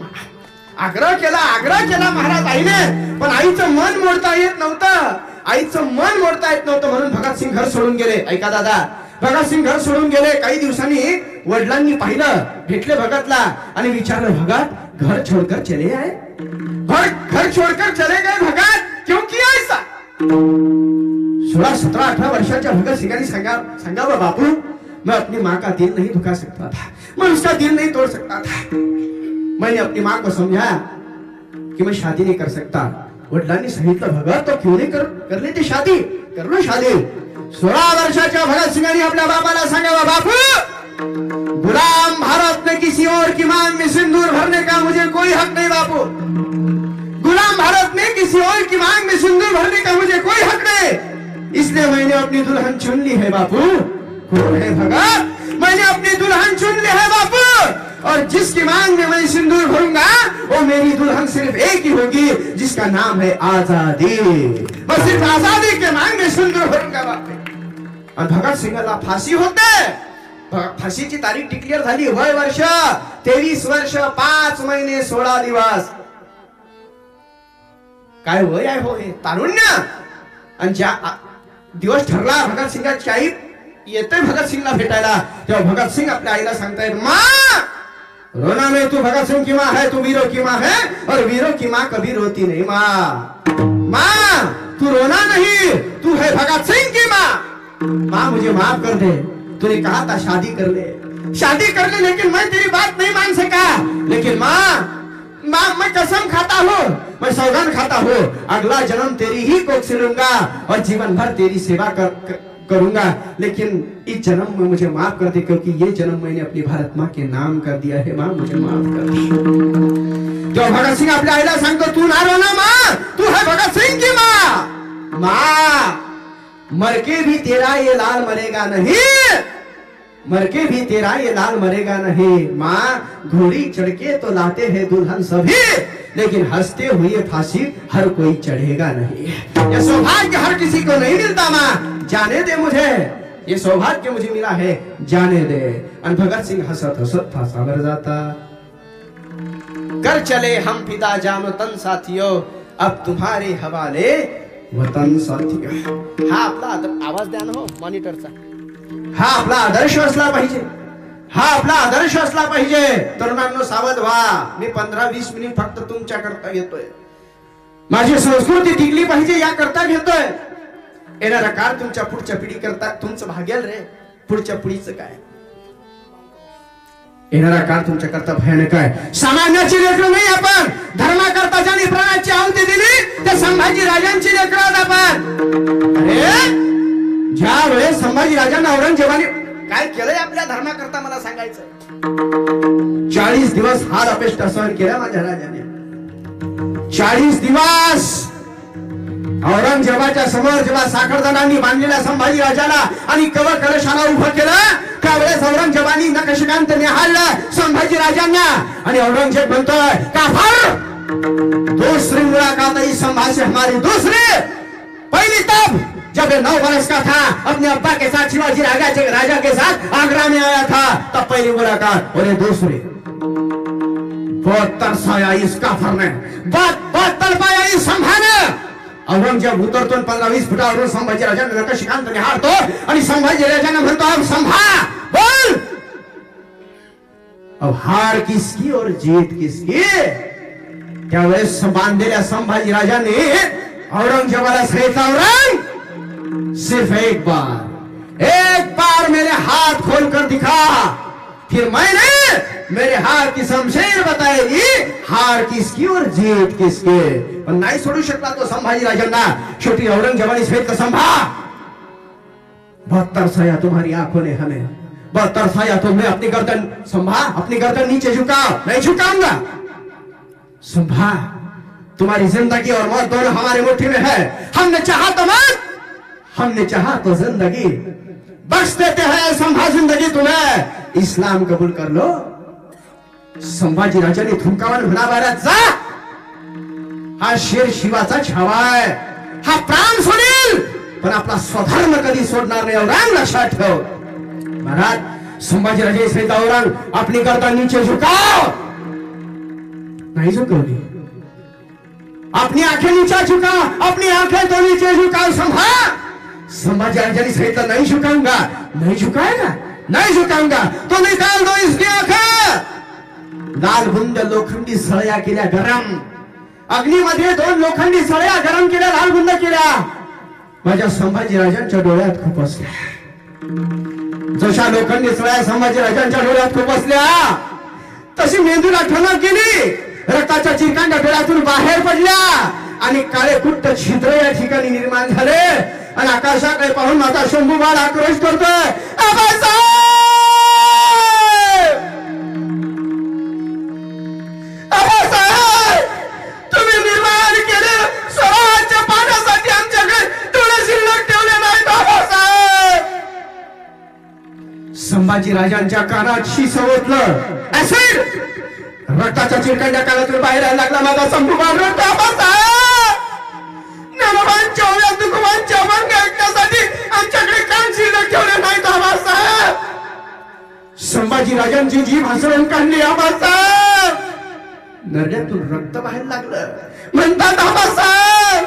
आग्रह केला महाराज आईने, पण आईचं मन मोडता येत नव्हतं. आईचं मन मोडता येत नव्हतं, म्हणून भगतसिंग घर सोडून गेले. ऐका दादा, भगतसिंग घर सोडून गेले. काही दिवसांनी वडिलांनी पाहिलं, भेटले भगतला आणि विचारलं, भगत घर छोड़कर चले आए? घर छोड़कर चले गए भगत, क्यों किया ऐसा? 16, 17, 18 वर्षाच्या भगतसिंगांनी सांगावं, बापू मैं अपनी माँ का दिल नहीं दुखा सकता था, मैं उसका दिल नहीं तोड़ सकता था. मैंने अपनी माँ को समझाया कि मैं शादी नहीं कर सकता. वडिलांनी सांगितलं, भगत तो क्यों नहीं कर लेते शादी, कर लो शादी. 16 वर्षाच्या भगतसिंगांनी आपल्या बापाला सांगावं, बापू गुलाम भारत में किसी और की मांग में सिंदूर भरने का मुझे कोई हक नहीं बापू. गुलाम भारत में किसी और की मांग में सिंदूर भरने का मुझे कोई हक नहीं, इसलिए मैंने अपनी दुल्हन चुन ली है बापू. कौन है भगत? मैंने अपनी दुल्हन चुन ली है बापू, और जिसकी मांग में मैं सिंदूर भरूंगा वो मेरी दुल्हन सिर्फ एक ही होगी, जिसका नाम है आजादी. मैं सिर्फ आजादी के मांग में सिंदूर भरूंगा बापू. और भगत सिंगला फाशी होते. फाशीची तारीख डिक्लेअर झाली. वय वर्ष 23 वर्ष 5 महिने 16 दिवस. काय वय आहे हो हे, तारुण्य. आणि ज्या दिवस ठरला, भगतसिंगाची आई येते भगतसिंगला भेटायला. तेव्हा भगतसिंग आपल्या आईला सांगतायत, माँ रोना नहीं, तू भगतसिंग की माँ है, तू वीरों की माँ है, और वीरों की माँ कभी रोती नहीं. माँ तू रोना नहीं, तू है भगतसिंग की माँ. माँ मुझे माफ कर दे, तूने कहा था शादी कर ले, लेकिन मैं तेरी बात नहीं मान सका. लेकिन माँ मैं कसम खाता हूँ, मैं सौगंध खाता हूँ, अगला जन्म तेरी ही कोख से लूंगा और जीवन भर तेरी सेवा करूंगा. लेकिन इस जन्म में मुझे माफ कर दे, क्योंकि ये जन्म मैंने अपनी भारत माँ के नाम कर दिया है. माँ मुझे माफ कर दे. जो भगत सिंह आपल्या आईला सांगतो, तू ना रोना माँ, तू है भगत सिंह की माँ. माँ मर के भी तेरा ये लाल मरेगा नहीं, मर के भी तेरा ये लाल मरेगा नहीं. माँ घोड़ी चढ़ के तो लाते हैं दुल्हन सभी, लेकिन हंसते हुए फांसी हर कोई चढ़ेगा नहीं. ये सौभाग्य हर किसी को नहीं मिलता. माँ जाने दे मुझे, ये सौभाग्य मुझे मिला है, जाने दे. और भगत सिंह हंसत हंसत फांसावर जाता. कर चले हम फिदा जानो तन साथियों, अब तुम्हारे हवाले वतन साथियों. हा आपला आवाज द्या ना हो मॉनिटरचा. हा आपला आदर्श असला पाहिजे, हा आपला आदर्श असला पाहिजे. तरुणांनो सावध व्हा. मी 15-20 मिनिट फक्त तुमच्या करता घेतोय. माझी संस्कृती टिकली पाहिजे या करता घेतोय. येणारा काळ तुमच्या पुढच्या पिढी करता तुमचं भागेल रे. पुढच्या पिढीचं काय, येणारा काळ तुमच्या करता भयानक आहे. सामान्याची लेकरं नाही आपण. धर्माकरता ज्यांनी प्राणाची आहुती दिली त्या संभाजी राजांची लेकरं आहोत आपण. अरे ज्या वेळेस संभाजी राजांना औरंगजेबाने काय केलंय आपल्या धर्माकरता मला सांगायचं. 40 दिवस हाल अपेष्टा सहन केला माझ्या राजाने. 40 दिवस औरंगजेबाच्या समोर जेव्हा साखरदारांनी बांधलेल्या संभाजी राजाला आणि कवळ कलशाला उभं केलं, त्यावेळेस औरंगजेबानी नखशिकांत निहाळलं संभाजी राजांना आणि औरंगजेब म्हणतोय काफर दूसरी मुलाकात आई संभा से हमारी दूसरी पहली तब जब ये 9 वर्ष का था अपने अब्बा के साथ शिवाजी राजा के साथ आगरा में आया था तब पहली मुलाकात और ये दूसरी बहुत तरसाया इस काफर ने बहुत तड़पाया इस संभा ने औरंगजेब उतरतो 15-20 फुटावरून संभाजी राजांना नखशिकांत निहाळतो आणि संभाजी राजांना म्हणतो अब संभा बोल अब हार किसकी और जीत किसकी त्यावेळेस बांधलेल्या संभाजी राजांनी औरंगजेबाला सांगितलं औरंग सिर्फ एक बार मेरे हाथ खोलकर दिखा फिर मैंने मेरे हाथ की शमशेर बताएगी हार किसकी और जीत किसकी पण नाही सोडू शकला तो संभाजी राजांना शेवटी औरंगजेबाने सांगितलं संभा बहुत तरसाया तुम्हारी आंखों ने हमें बहुत तरसाया तुमने अपनी गर्दन संभा अपनी गर्दन नीचे झुकाओ नहीं झुकाऊंगा संभा तुम्हारी जिंदगी और मौत दोनों हमारी मुट्ठी में है हमने चाहा तो मौत हमने चाहा तो जिंदगी बख्श देते हैं संभा जिंदगी तुम्हें इस्लाम कबूल कर लो संभाजी राजाने थुंकावन म्हणाबारात जा हा शेर शिवाचा छावा आहे हा प्राण सोडेल पण आपला स्वधर्म कधी सोडणार नाही औरंग लक्षात ठेव महाराज संभाजी राजे सहित औरंग अपनी गर्दन नीचे झुकाओ नहीं झुकाओगी अपनी आंखें नीचे झुकाओ अपनी आंखें तो नीचे झुकाओ संभाजी राजा सहित नहीं झुकाऊंगा नहीं झुकाएगा नहीं झुकाऊंगा तो निकाल दो इसकी आंखें लाल बुंद लोखंडी सळया केल्या गरम अग्नीमध्ये 2 लोखंडी सळया गरम केल्या लाल बुंद केल्या माझ्या संभाजी राजांच्या डोळ्यात खुपसल्या जशा लोखंडी सळया संभाजी राजांच्या डोळ्यात खुपसल्या तशी मेंदूला ठणक केली रक्ताच्या चिरकांड्या डोळ्यातून बाहेर पडल्या आणि काळे कुट्ट छिद्र या ठिकाणी निर्माण झाले आणि आकाशाकडे पाहून माझा शंभू बाळ आक्रोश करतोय तुम्ही निर्माण केले स्वराज्य पाहण्यासाठी आमच्याकडे डोळे शिल्लक ठेवले नाहीत बाबासाहेब संभाजी राजांच्या कानात शीस ओतलं ऍसिड रक्ताच्या चिरकांड्या कानातून बाहेर यायला लागला माझा शंभू बाळ ज्ञानोबांच्या ओव्या तुकोबांच्या अभंग ऐकण्यासाठी आमच्याकडे कान शिल्लक ठेवले नाहीत बाबासाहेब संभाजी राजांची जीभ हसवून काढली बाबासाहेब नरड्यातून रक्त बाहेर लागलं म्हणतात बाबासाहेब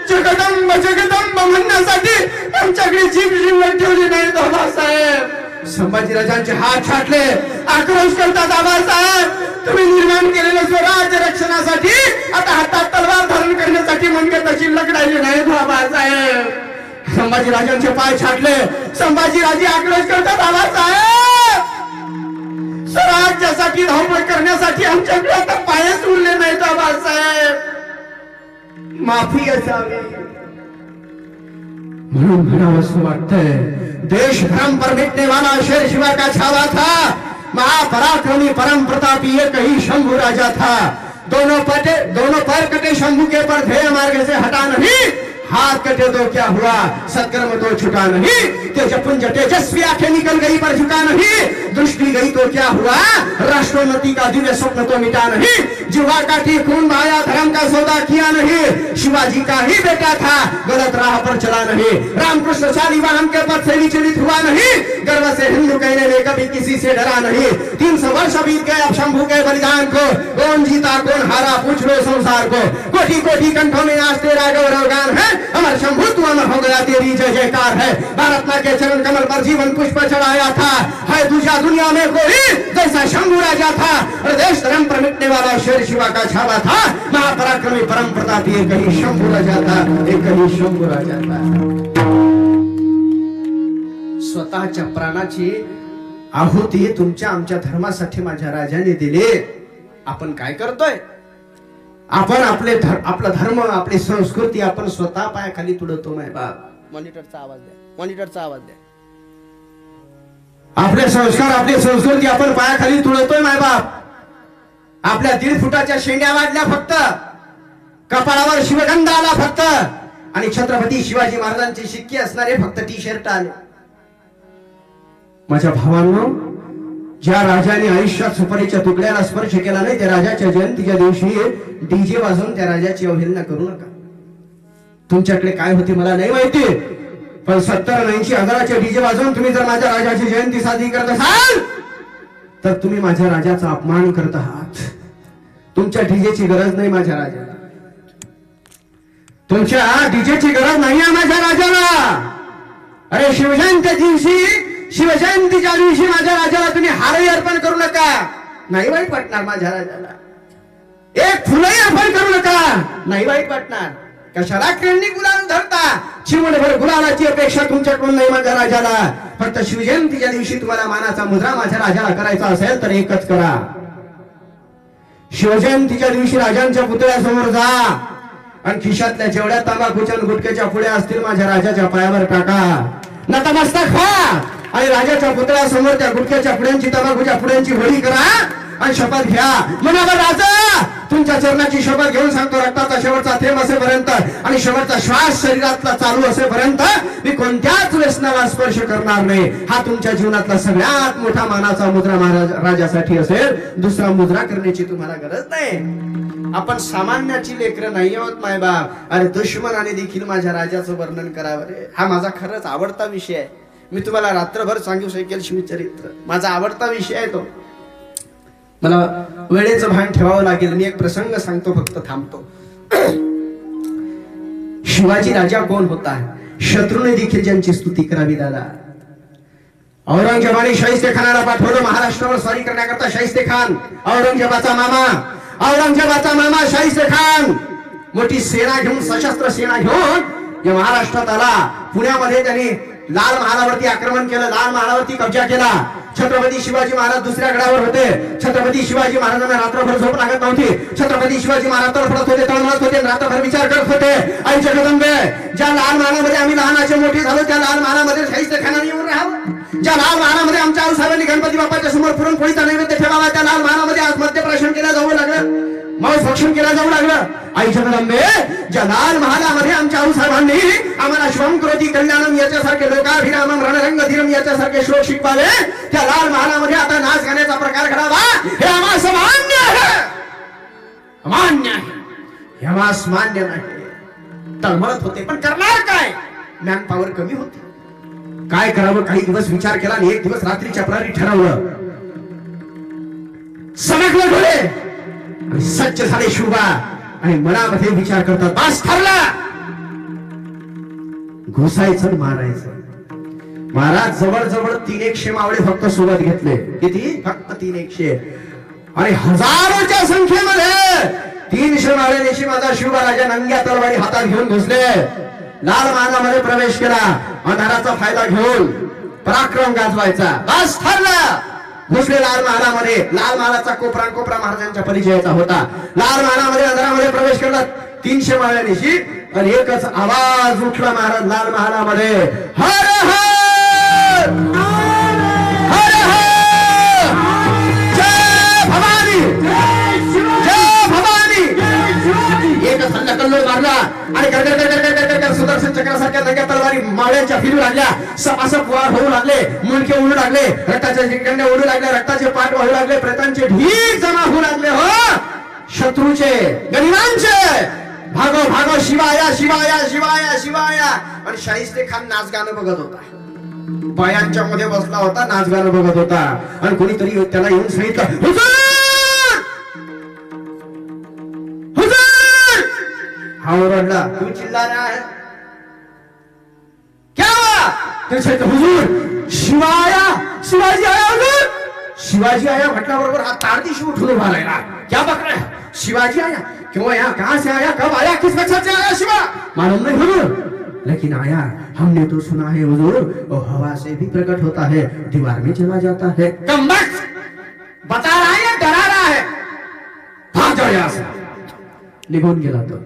जगदंब जगदंब म्हणण्यासाठी आमच्याकडे जीभ शिल्लक ठेवली नाही बाबासाहेब संभाजी राजांचे हात छाटले आक्रोश करतात बाबासाहेब तुम्ही निर्माण केलेलं स्वराज्य रक्षणासाठी आता हातात तलवार धारण करण्यासाठी मनगत शिल्लक राहिले नाही बाबासाहेब संभाजी राजांचे पाय छाटले संभाजी राजे आक्रोश करतात बाबासाहेब स्वराज्यासाठी धावपळ करण्यासाठी आमच्याकडे आता पायच उरले नाहीत बाबासाहेब माफी असावी म्हणून म्हणावंसं वाटतंय देश धर्म पर मिटने वाला शेर शिवा का छावा था महापराक्रमी परम प्रतापी एक ही शंभू राजा था दोनों पैर कटे शंभू के पर ध्येय मार्ग से हटा नहीं हाथ कटे तो क्या हुआ सत्कर्म तो छुटा नहीं तेजपुंज तेजस्वी आंखें निकल गई पर झुका नहीं दृष्टि गई तो क्या हुआ राष्ट्रोन्नति का दिव्य स्वप्न तो मिटा नहीं जीवा काटी खून बहाया धर्म का सौदा किया नहीं शिवाजी का ही बेटा था गलत राह पर चला नहीं रामकृष्ण शालिवाहन के पद से विचलित हुआ नहीं गर्व से हिंदू कहने में कभी किसी से डरा नहीं 300 वर्ष बीत गए अब शंभू के बलिदान को कौन जीता कौन हारा पूछ लो संसार को कोटि कोटि कंठों में आज तेरा गौरव गान है अमर शंभू तू अमर हो गया तेरी जय जयकार है भारत मां के चरण कमल पर जीवन पुष्प चढ़ाया था है दूसरा दुनिया में कोई जैसा शंभू राजा था और देश धर्म पर मिटने वाला शेर शिवा का छावा था महापराक्रमी परम प्रतापी एक ही शंभू राजा था एक ही शंभू राजा था स्वतःच्या प्राणाची आहुती तुमच्या आमच्या धर्मासाठी माझ्या राजाने दिली आपण काय करतोय आपण आपला धर्म आपली संस्कृती आपण स्वतः पायाखाली तुडवतो माय बाप मॉनिटरचा आवाज द्या आपले संस्कार आपली संस्कृती आपण पायाखाली तुडवतोय माय बाप आपल्या 1.5 फुटाच्या शेंड्या वाढल्या फक्त कपाळावर शिवगंध आला फक्त आणि छत्रपती शिवाजी महाराजांचे शिक्के असणारे फक्त टी शर्ट आले माझ्या भावांनो, ज्या राजाने आयुष्यात सुपारीच्या तुकड्याला स्पर्श केला नाही त्या राजाच्या जयंतीच्या दिवशी डीजे वाजवून त्या राजाची अवहेलना करू नका. तुमच्याकडे काय होते मला नाही माहिती, पण 70-80 हजाराचे डीजे वाजवून तुम्ही जर माझ्या राजाची जयंती साजरी करत असाल तर तुम्ही माझ्या राजाचा अपमान करत आहात. तुमच्या डीजेची गरज नाही माझ्या राजाला, तुमच्या डीजेची गरज नाही आहे माझ्या राजाला. अरे शिवजयंती दिवशी, शिवजयंतीच्या दिवशी माझ्या राजाला तुम्ही हारही अर्पण करू नका. नाही वाईट वाटणार माझ्या राजाला. एक फुलही अर्पण करू नका, नाही वाईट वाटणार. कशाला केळणी गुलाल धरता? चिमणभर गुलालाची अपेक्षा तुमच्याकडून नाही माझ्या राजाला. फक्त शिवजयंतीच्या दिवशी तुम्हाला मानाचा मुद्रा माझ्या राजाला करायचा असेल तर एकच करा. शिवजयंतीच्या दिवशी राजांच्या पुतळ्यासमोर जा आणि खिशातल्या जेवढ्या तंबाखूच्या गुटख्याच्या पुड्या असतील माझ्या राजाच्या पायावर टाका, नतमस्तक व्हा आणि राजाच्या पुतळ्यासमोर त्या गुटख्याच्या पुड्यांची, तंबाखूच्या पुड्यांची होळी करा आणि शपथ घ्या. म्हणावं राजा, तुमच्या चरणाची शपथ घेऊन सांगतो, रक्ताचा शेवटचा थेंब असेपर्यंत आणि शेवटचा श्वास शरीरातला चालू असेपर्यंत मी कोणत्याच व्यसनाला स्पर्श करणार नाही. हा तुमच्या जीवनातला सगळ्यात मोठा मानाचा मुद्रा राजासाठी असेल. दुसरा मुद्रा करण्याची तुम्हाला गरज नाही. आपण सामान्याची लेकरं नाही आहोत मायबाप. अरे दुश्मनाने देखील माझ्या राजाचं वर्णन करावं रे. हा माझा खरंच आवडता विषय आहे. मी तुम्हाला रात्रभर सांगू शकेल शिवचरित्र, माझा आवडता विषय आहे तो. मला वेळेचं भान ठेवावं लागेल. मी एक प्रसंग सांगतो, फक्त थांबतो. शिवाजी राजा कोण होता? शत्रूने देखील ज्यांची स्तुती करावी दादा. औरंगजेबाने शाहिस्ते खानाला पाठवलं महाराष्ट्रावर स्वारी करण्याकरता. शाहिस्ते खान, औरंगजेबाचा मामा शाहिस्ते खान मोठी सेना घेऊन, सशस्त्र सेना घेऊन या महाराष्ट्रात आला. पुण्यामध्ये त्यांनी लाल महालावरती आक्रमण केलं, लाल महालावरती कब्जा केला. छत्रपती शिवाजी महाराज दुसऱ्या गडावर होते. छत्रपती शिवाजी महाराजांना रात्रभर झोप लागत नव्हती. छत्रपती शिवाजी महाराज तळफडत होते, तळमळत होते, रात्रभर विचार करत होते. आई जगदंबे, ज्या लाल महालामध्ये आम्ही लहानाचे मोठे झालो त्या लाल महालामध्ये शाहिस्ते खानाने येऊन राहावं. ज्या लाल महालामध्ये आमच्या आऊसाहेबांनी गणपती बाप्पाच्या समोर पुरणपोळीचा नैवेद्य ठेवावा, त्या लाल महालामध्ये आज मद्यप्राशन केलं जाऊ लागलं, मांस भक्षण केलं जाऊ लागलं. आई जगदंबे, ज्या लाल महालामध्ये आमच्या आऊसाहेबांनी आम्हाला श्रम क्रोधी कल्याणम याच्यासारखे, लोकाभिरामम रणरंगधीरम याच्यासारखे श्लोक शिकवावे, त्या लाल महालामध्ये आता नाच गाण्याचा प्रकार घडावा हे आम्हाला मान्य आहे. मान्य आहे, हे आम्हाला मान्य नाही. तळमळत होते, पण करणार काय? मॅन पॉवर कमी होती. काय करावं? काही दिवस विचार केला आणि एक दिवस रात्रीच्या प्रहरी ठरवलं. समकले डोळे सज्ज झाले शुभा आणि मनामध्ये विचार करतात, बास ठरला. घुसायचं, मारायचं. महाराज जवळ 300 मावळे फक्त सोबत घेतले. किती? फक्त 300. आणि हजारोच्या संख्येमध्ये 300 मावळ्यांशी माझा शिवबा राजा नंग्या तलवारी हातात घेऊन घुसले. लाल महालामध्ये प्रवेश केला. अंधाराचा फायदा घेऊन पराक्रम गाजवायचा. बास ठरला. घुसले लाल महालामध्ये. लाल महालाचा कोपरा महाराजांच्या परिचयाचा होता. लाल महालामध्ये अंधारामध्ये प्रवेश केला 300 मावळ्यांशी आणि एकच आवाज उठला महाराज लाल महालामध्ये, हर हर हर हर, जय भवानी, जय भवानी. एकच हल्ला कल्लोळ मारला आणि गडगड सुदर्शन चक्रासारख्या नंग्या तलवारी मावळ्यांच्या फिरू लागल्या. सपासप वार होऊ लागले, मुंडके उडू लागले, रक्ताचे जिंकण्या उडू लागले, रक्ताचे पाठ वाहू लागले, प्रेतांचे ढीग जमा होऊ लागले. हो, शत्रूचे, गनिमांचे. भागो भागो शिवाया शिवाया शिवाया शिवाया. आणि शाहिस्ते खान नाच गाणं बघत होता. पायांच्या मध्ये बसला होता, नाच गाणं बघत होता. आणि कोणीतरी त्याला येऊन सांगितलं, हुजूर हुजूर. हा ओरडला, तू चिल्ला रहा है क्या? हुजूर शिवाया, शिवाजी आया हुजूर. शिवाजी आया म्हटल्याबरोबर हा तारदिशी उठून उभा राहिला. क्या बक रहा है? शिवाजी आया? क्यों आया? कहां से आया? कब आया? किस मकसद से आया? शिवा मालूम नहीं हुजूर, लेकिन आया। हमने तो सुना है हुजूर वो हवा से भी प्रकट होता है, दीवार में चला जाता है। कमबख्त बता रहा है या डरा रहा है? भाग जाओ यहां से। निघून गेला तो।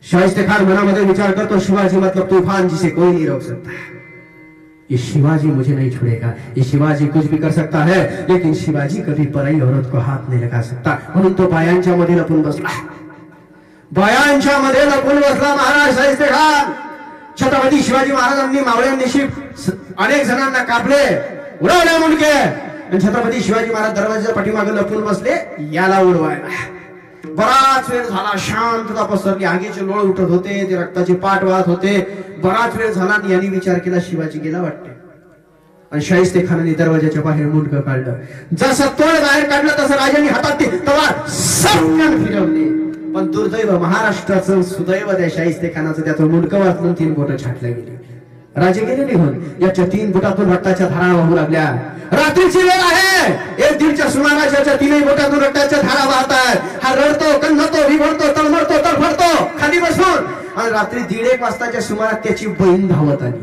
शाहिस्ते खान मनामध्ये विचार करतो, शिवाजी मतलब तूफान जिसे कोई नहीं रोक सकता। ये शिवाजी मुझे नहीं छोड़ेगा, ये शिवाजी कुछ भी कर सकता है, लेकिन शिवाजी कभी पराई औरत को हाथ नहीं लगा सकता। म्हणून तो बायांच्या मध्ये लपून बसला, बायांच्या मध्ये लपून बसला महाराज शाहिस्ते खान। छत्रपती शिवाजी महाराजांनी मावळ्यांनिशी अनेक जणांना कापले, उडवल्या मुंडके. आणि छत्रपती शिवाजी महाराज दरवाजाच्या पाठीमागे लपून बसले याला उडवायला. बराच वेळ झाला, शांतता पसरली, आगीचे लोळ उठत होते, ते रक्ताचे पाठ वाहत होते. बराच वेळ झाला आणि यांनी विचार केला शिवाजी गेला वाटते. आणि शाहिस्तेखानाने दरवाजाच्या बाहेर मुंडकं काढलं. जसं तोंड बाहेर काढलं तसं राजांनी हातात ती तलवार सटकन फिरवली. पण दुर्दैव महाराष्ट्राचं सुदैव त्या शाहिस्तेखानाचं त्याचं मुंडकं वाचून 3 बोटं छाटल्या गेली. राजे गेले निघून. याच्या 3 बोटातून रक्ताच्या धारा वाहू लागल्या. रात्रीची वेळ आहे, 1-1:30च्या सुमाराच्या 3ही बोटातून रक्ताच्या धारा वाहतात. हा रडतो, कणतो, विभरतो, तळमळतो, तडफडतो खाली बसून. आणि रात्री 1:30 वाजताच्या सुमारात त्याची बहीण धावत आली.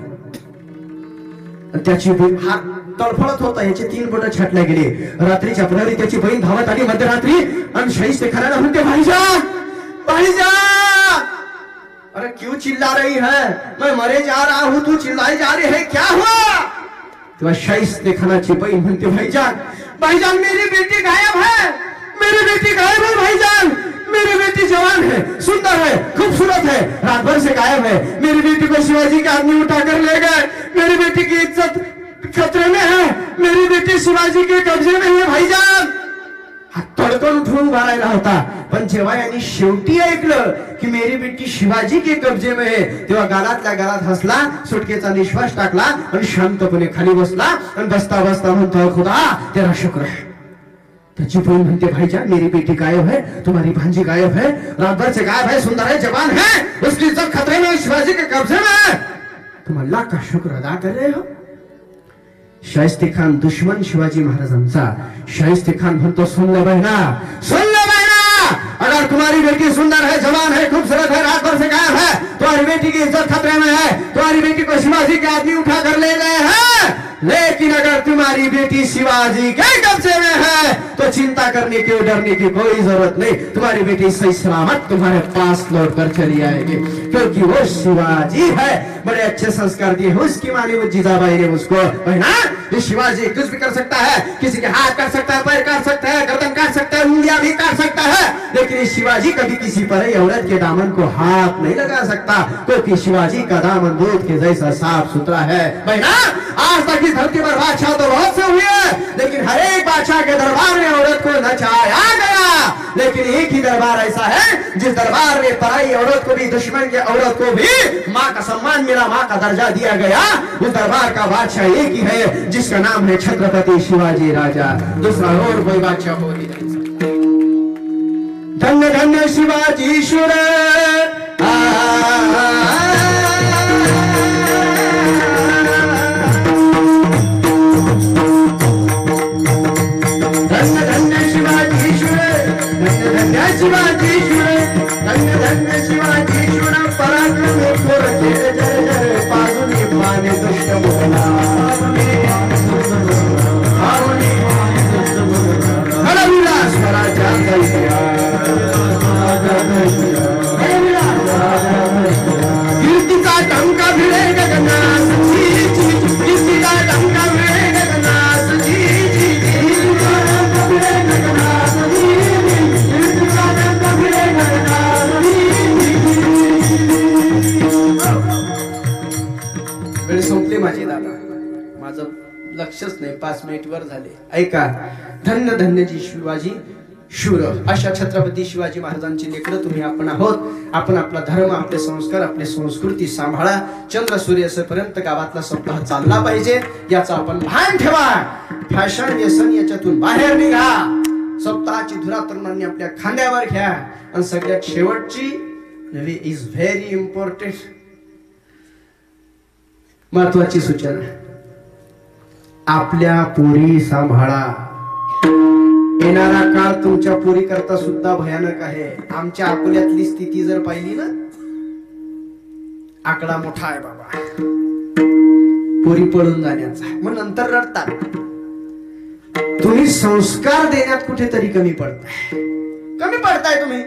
त्याची बहीण हा तडफडत होता, याचे 3 बोट छाटल्या गेले. रात्रीच्या प्रहरी त्याची बहीण धावत आली मध्यरात्री आणि शाहिस्तेखानाला म्हणते भाईजान, भाईजान, अरे क्यों चिल्ला रही है? मैं मरे जा रहा हूं, तू चिल्लाई जा रही है, क्या हुआ? तेव्हा शाहिस्तेखानाची बहीण म्हणते भाईजान, भाईजान मेरी बेटी गायब है, मेरी बेटी गायब है भाईजान, मेरी बेटी जवान है, सुंदर है, खूबसूरत है, रात भर से गायब है. मेरी बेटी को शिवाजी के आदमी उठा कर ले गए. मेरी बेटी की इज्जत खतरे में है, मेरी बेटी शिवाजी के कब्जे में है भाईजान. हा तडकन उठून उभा राहिला होता. पण जेव्हा यांनी शेवटी ऐकलं की मेरी बेटी शिवाजी के कब्जे में है, तेव्हा गालातल्या गालात हसला, सुटकेचा निश्वास टाकला आणि शांतपणे खाली बसला. आणि बसता बसता म्हणतो खुदा तेरा शुक्र है. त्याची बहन म्हणते भाईजान मेरी बेटी गायब है, तुम्हारी भांजी गायब है, रात भर से गायब है, सुंदर है, जवान है, उसकी इज्जत खतरे में, शिवाजी के कब्जे में है. तुम अल्लाह का शुक्र अदा कर रहे हो. शाहिस्तेखान दुश्मन शिवाजी महाराजांचा. शाहिस्तेखान म्हणतो सुन ले बहना, सुन ले बहना, अगर तुम्हारी बेटी सुंदर है, जवान है, खूबसूरत है, रात भर से गायब है, तुम्हारी बेटी की इज्जत खतरे में है, तुम्हारी बेटी को शिवाजी के आदमी उठा कर ले गए हैं, लेकिन अगर तुम्हारी बेटी शिवाजी के कब्जे में है तो चिंता करने की, डरने की कोई जरूरत नहीं. तुम्हारी बेटी सही सलामत तुम्हारे पास लौट कर चली आएगी, क्योंकि वो शिवाजी है. बड़े अच्छे संस्कार दिए उसकी मानी वो जीजाबाई ने उसको. ये शिवाजी कुछ भी कर सकता है, किसी के हाथ काट सकता है, पैर काट सकता है, गर्दन काट सकता है, उंगलियां भी काट सकता है, लेकिन ये शिवाजी कभी किसी पर औरत के दामन को हाथ नहीं लगा सकता, क्योंकि शिवाजी का दामन दूध के जैसा साफ सुथरा है. बहना आज तक इस धरती पर बादशाह तो बहुत से हुए, लेकिन हर एक बादशाह के दरबार में औरत को नचाया गया, लेकिन एक ही दरबार ऐसा है जिस दरबार में पराई औरत को भी, दुश्मन के औरत को भी माँ का सम्मान मिला, माँ का दर्जा दिया गया. उस दरबार का बादशाह एक ही है जिसका नाम है छत्रपति शिवाजी राजा. दूसरा और कोई बादशाह हो ही नहीं सकता. धन्य धन्य शिवाजी शुर, धन्य धन्य शिवाजी शुर, धन्य धन्य शिवाजी शुर, धन्य धन्य शिवाजी शुर, पराक्रमी थोर जय जय जय, पाजुनी पाने दुष्ट मुगला, हरविलास स्वराज्या दैत्या, कीर्तीचा टंका भिडे गगनास, कीर्तीचा टंका भिडे गगनास, कीर्तीचा टंका भिडे गगनास, कीर्तीचा टंका भिडे गगनास. वेळ संपली माझी दादा, माझं लक्षच नाही, 5 मिनिट वर झाले. ऐका, धन्य धन्य जी शिवाजी शूर, अशा छत्रपती शिवाजी महाराजांची लेकरं तुम्ही आपण आहोत. आपण आपला धर्म, आपले संस्कार, आपली संस्कृती सांभाळा. चंद्र सूर्य असेपर्यंत गावातला सप्ताह चालला पाहिजे, याचा आपण भान ठेवा. फॅशन व्यसन याच्यातून बाहेर निघा. सप्ताहाची धुरा तरुणांनी आपल्या खांद्यावर घ्या. आणि सगळ्यात शेवटची इज व्हेरी इम्पॉर्टंट, महत्वाची सूचना, आपल्या पोरी सांभाळा. येणारा काळ तुमच्या पोरी करता सुद्धा भयानक आहे. आमच्या अकोल्यातली स्थिती जर पाहिली ना, आकडा मोठा आहे बाबा. पोरी पळून जाण्याचा, मग नंतर रडतात. तुम्ही संस्कार देण्यात कुठेतरी कमी पडताय तुम्ही.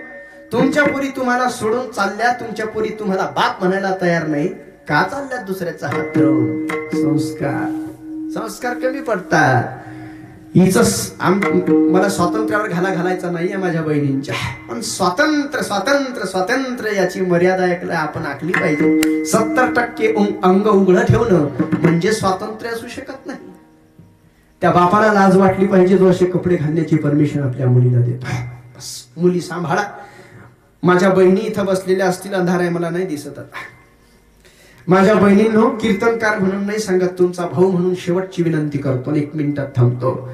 तुमच्या पोरी तुम्हाला सोडून चालल्या, तुमच्या पोरी तुम्हाला बाप म्हणायला तयार नाही. का चालल्यात दुसऱ्याचा हात धरून? संस्कार कमी पडतात. मला स्वातंत्र्यावर घालायचा नाहीये माझ्या बहिणींच्या, पण स्वातंत्र्य याची मर्यादा आपण आखली पाहिजे. 70% अंग उघडं ठेवणं म्हणजे स्वातंत्र्य असू शकत नाही. त्या बापाला लाज वाटली पाहिजे जो असे कपडे घालण्याची परमिशन आपल्या मुलीला देतो. बस मुली सांभाळा. माझ्या बहिणी इथं बसलेल्या असतील, अंधार आहे मला नाही दिसत आता. माझ्या बहिणींनो, कीर्तनकार म्हणून नाही सांगत, तुमचा भाऊ म्हणून शेवटची विनंती करतो. 1 मिनिटात थांबतो.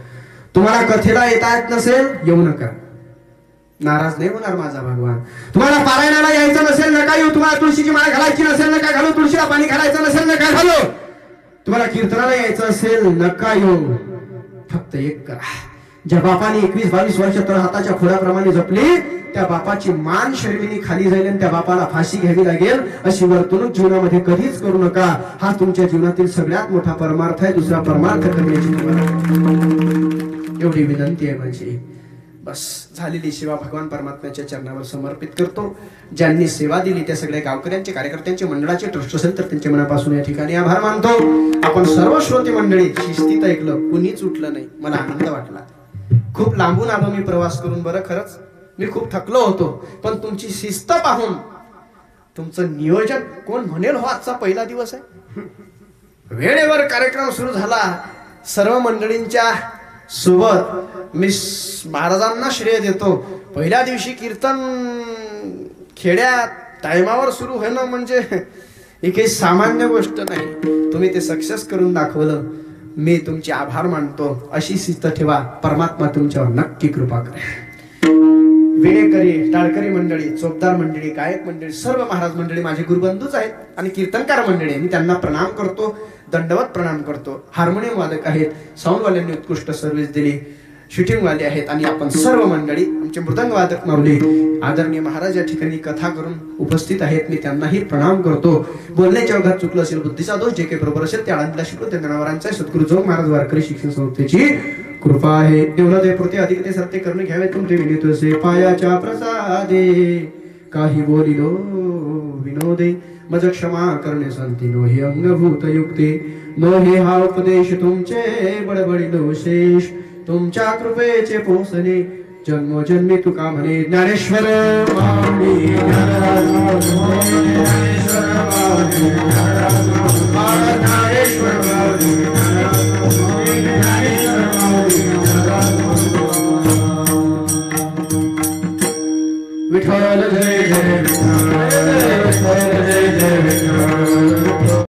तुम्हाला कथेला येता येत नसेल येऊ नका, नाराज नाही होणार माझा भगवान. तुम्हाला पारायणाला यायचं नसेल नका येऊ. तुम्हाला तुळशीची माळ घालायची नसेल नका घालू. तुळशीला पाणी घालायचं नसेल नका घालू. तुम्हाला कीर्तनाला यायचं असेल नका येऊ. फक्त एक करा, ज्या बापाने 21-22 वर्ष तर हाताच्या खोड्याप्रमाणे जपली, त्या बापाची मान शर्मिनी खाली जाईल आणि त्या बापाला फाशी घ्यावी लागेल. अशी वर्तणूक जीवनामध्ये कधीच करू नका. हा तुमच्या जीवनातील सगळ्यात मोठा परमार्थ आहे. दुसरा परमार्थ करण्याची तुम्हाला एवढी विनंती आहे माझी. बस झालेली सेवा भगवान परमात्म्याच्या चरणावर समर्पित करतो. ज्यांनी सेवा दिली त्या सगळ्या गावकऱ्यांचे, कार्यकर्त्यांचे, मंडळाचे, ट्रस्ट असेल तर त्यांच्या मनापासून या ठिकाणी आभार मानतो. आपण सर्व श्रोते मंडळी शिस्तीत ऐकलं, कुणीच उठलं नाही. मला आनंद वाटला. खूप लांबून आलो मी प्रवास करून. बरं खरंच मी खूप थकलो होतो, पण तुमची शिस्त पाहून, तुमचं नियोजन, कोण म्हणेल हो आजचा पहिला दिवस आहे. वेळेवर कार्यक्रम सुरू झाला. सर्व मंडळींच्या सोबत मी महाराजांना श्रेय देतो. पहिल्या दिवशी कीर्तन खेड्यात टायमावर सुरू होणं म्हणजे ही काही सामान्य गोष्ट नाही. तुम्ही ते सक्सेस करून दाखवलं. मी तुमचे आभार मानतो. अशी शिस्त ठेवा. परमात्मा तुमच्यावर नक्की कृपा करेल. विणेकरी, टाळकरी मंडळी, चोपदार मंडळी, गायक मंडळी, सर्व महाराज मंडळी माझे गुरुबंधूच आहेत आणि कीर्तनकार मंडळी, मी त्यांना प्रणाम करतो, दंडवत प्रणाम करतो. हार्मोनियम वादक आहेत, साऊंडवाल्यांनी उत्कृष्ट सर्व्हिस दिली, शूटिंग वाले आहेत आणि आपण सर्व मंडळी, आमचे मृदंग वादक माऊली आदरणीय महाराज या ठिकाणी कथा करून उपस्थित आहेत. मी त्यांनाही प्रणाम करतो. बोलण्याच्या ओघात चुकलं असेल, बुद्धीचा दोष जे काही बरोबर असेल त्या आनंदला शिकलो. त्या जनावरांचा सद्गुरु जोग महाराज वारकरी शिक्षण संस्थेची कृपा आहे. एवढं ते पुरते अधिक ते सत्य करून घ्यावे तुमचे विनितोसे पायाच्या प्रसादे काही बोलिलो विनोदे मज क्षमा करणे संती नो हे अंगभूत युक्ते नो हे हा उपदेश तुमचे बडबडिलो शेष तुमच्या कृपेचे पोसणे जन्मोजन्मी तुका म्हणे ज्ञानेश्वर माऊली ज्ञानेश्वर माऊली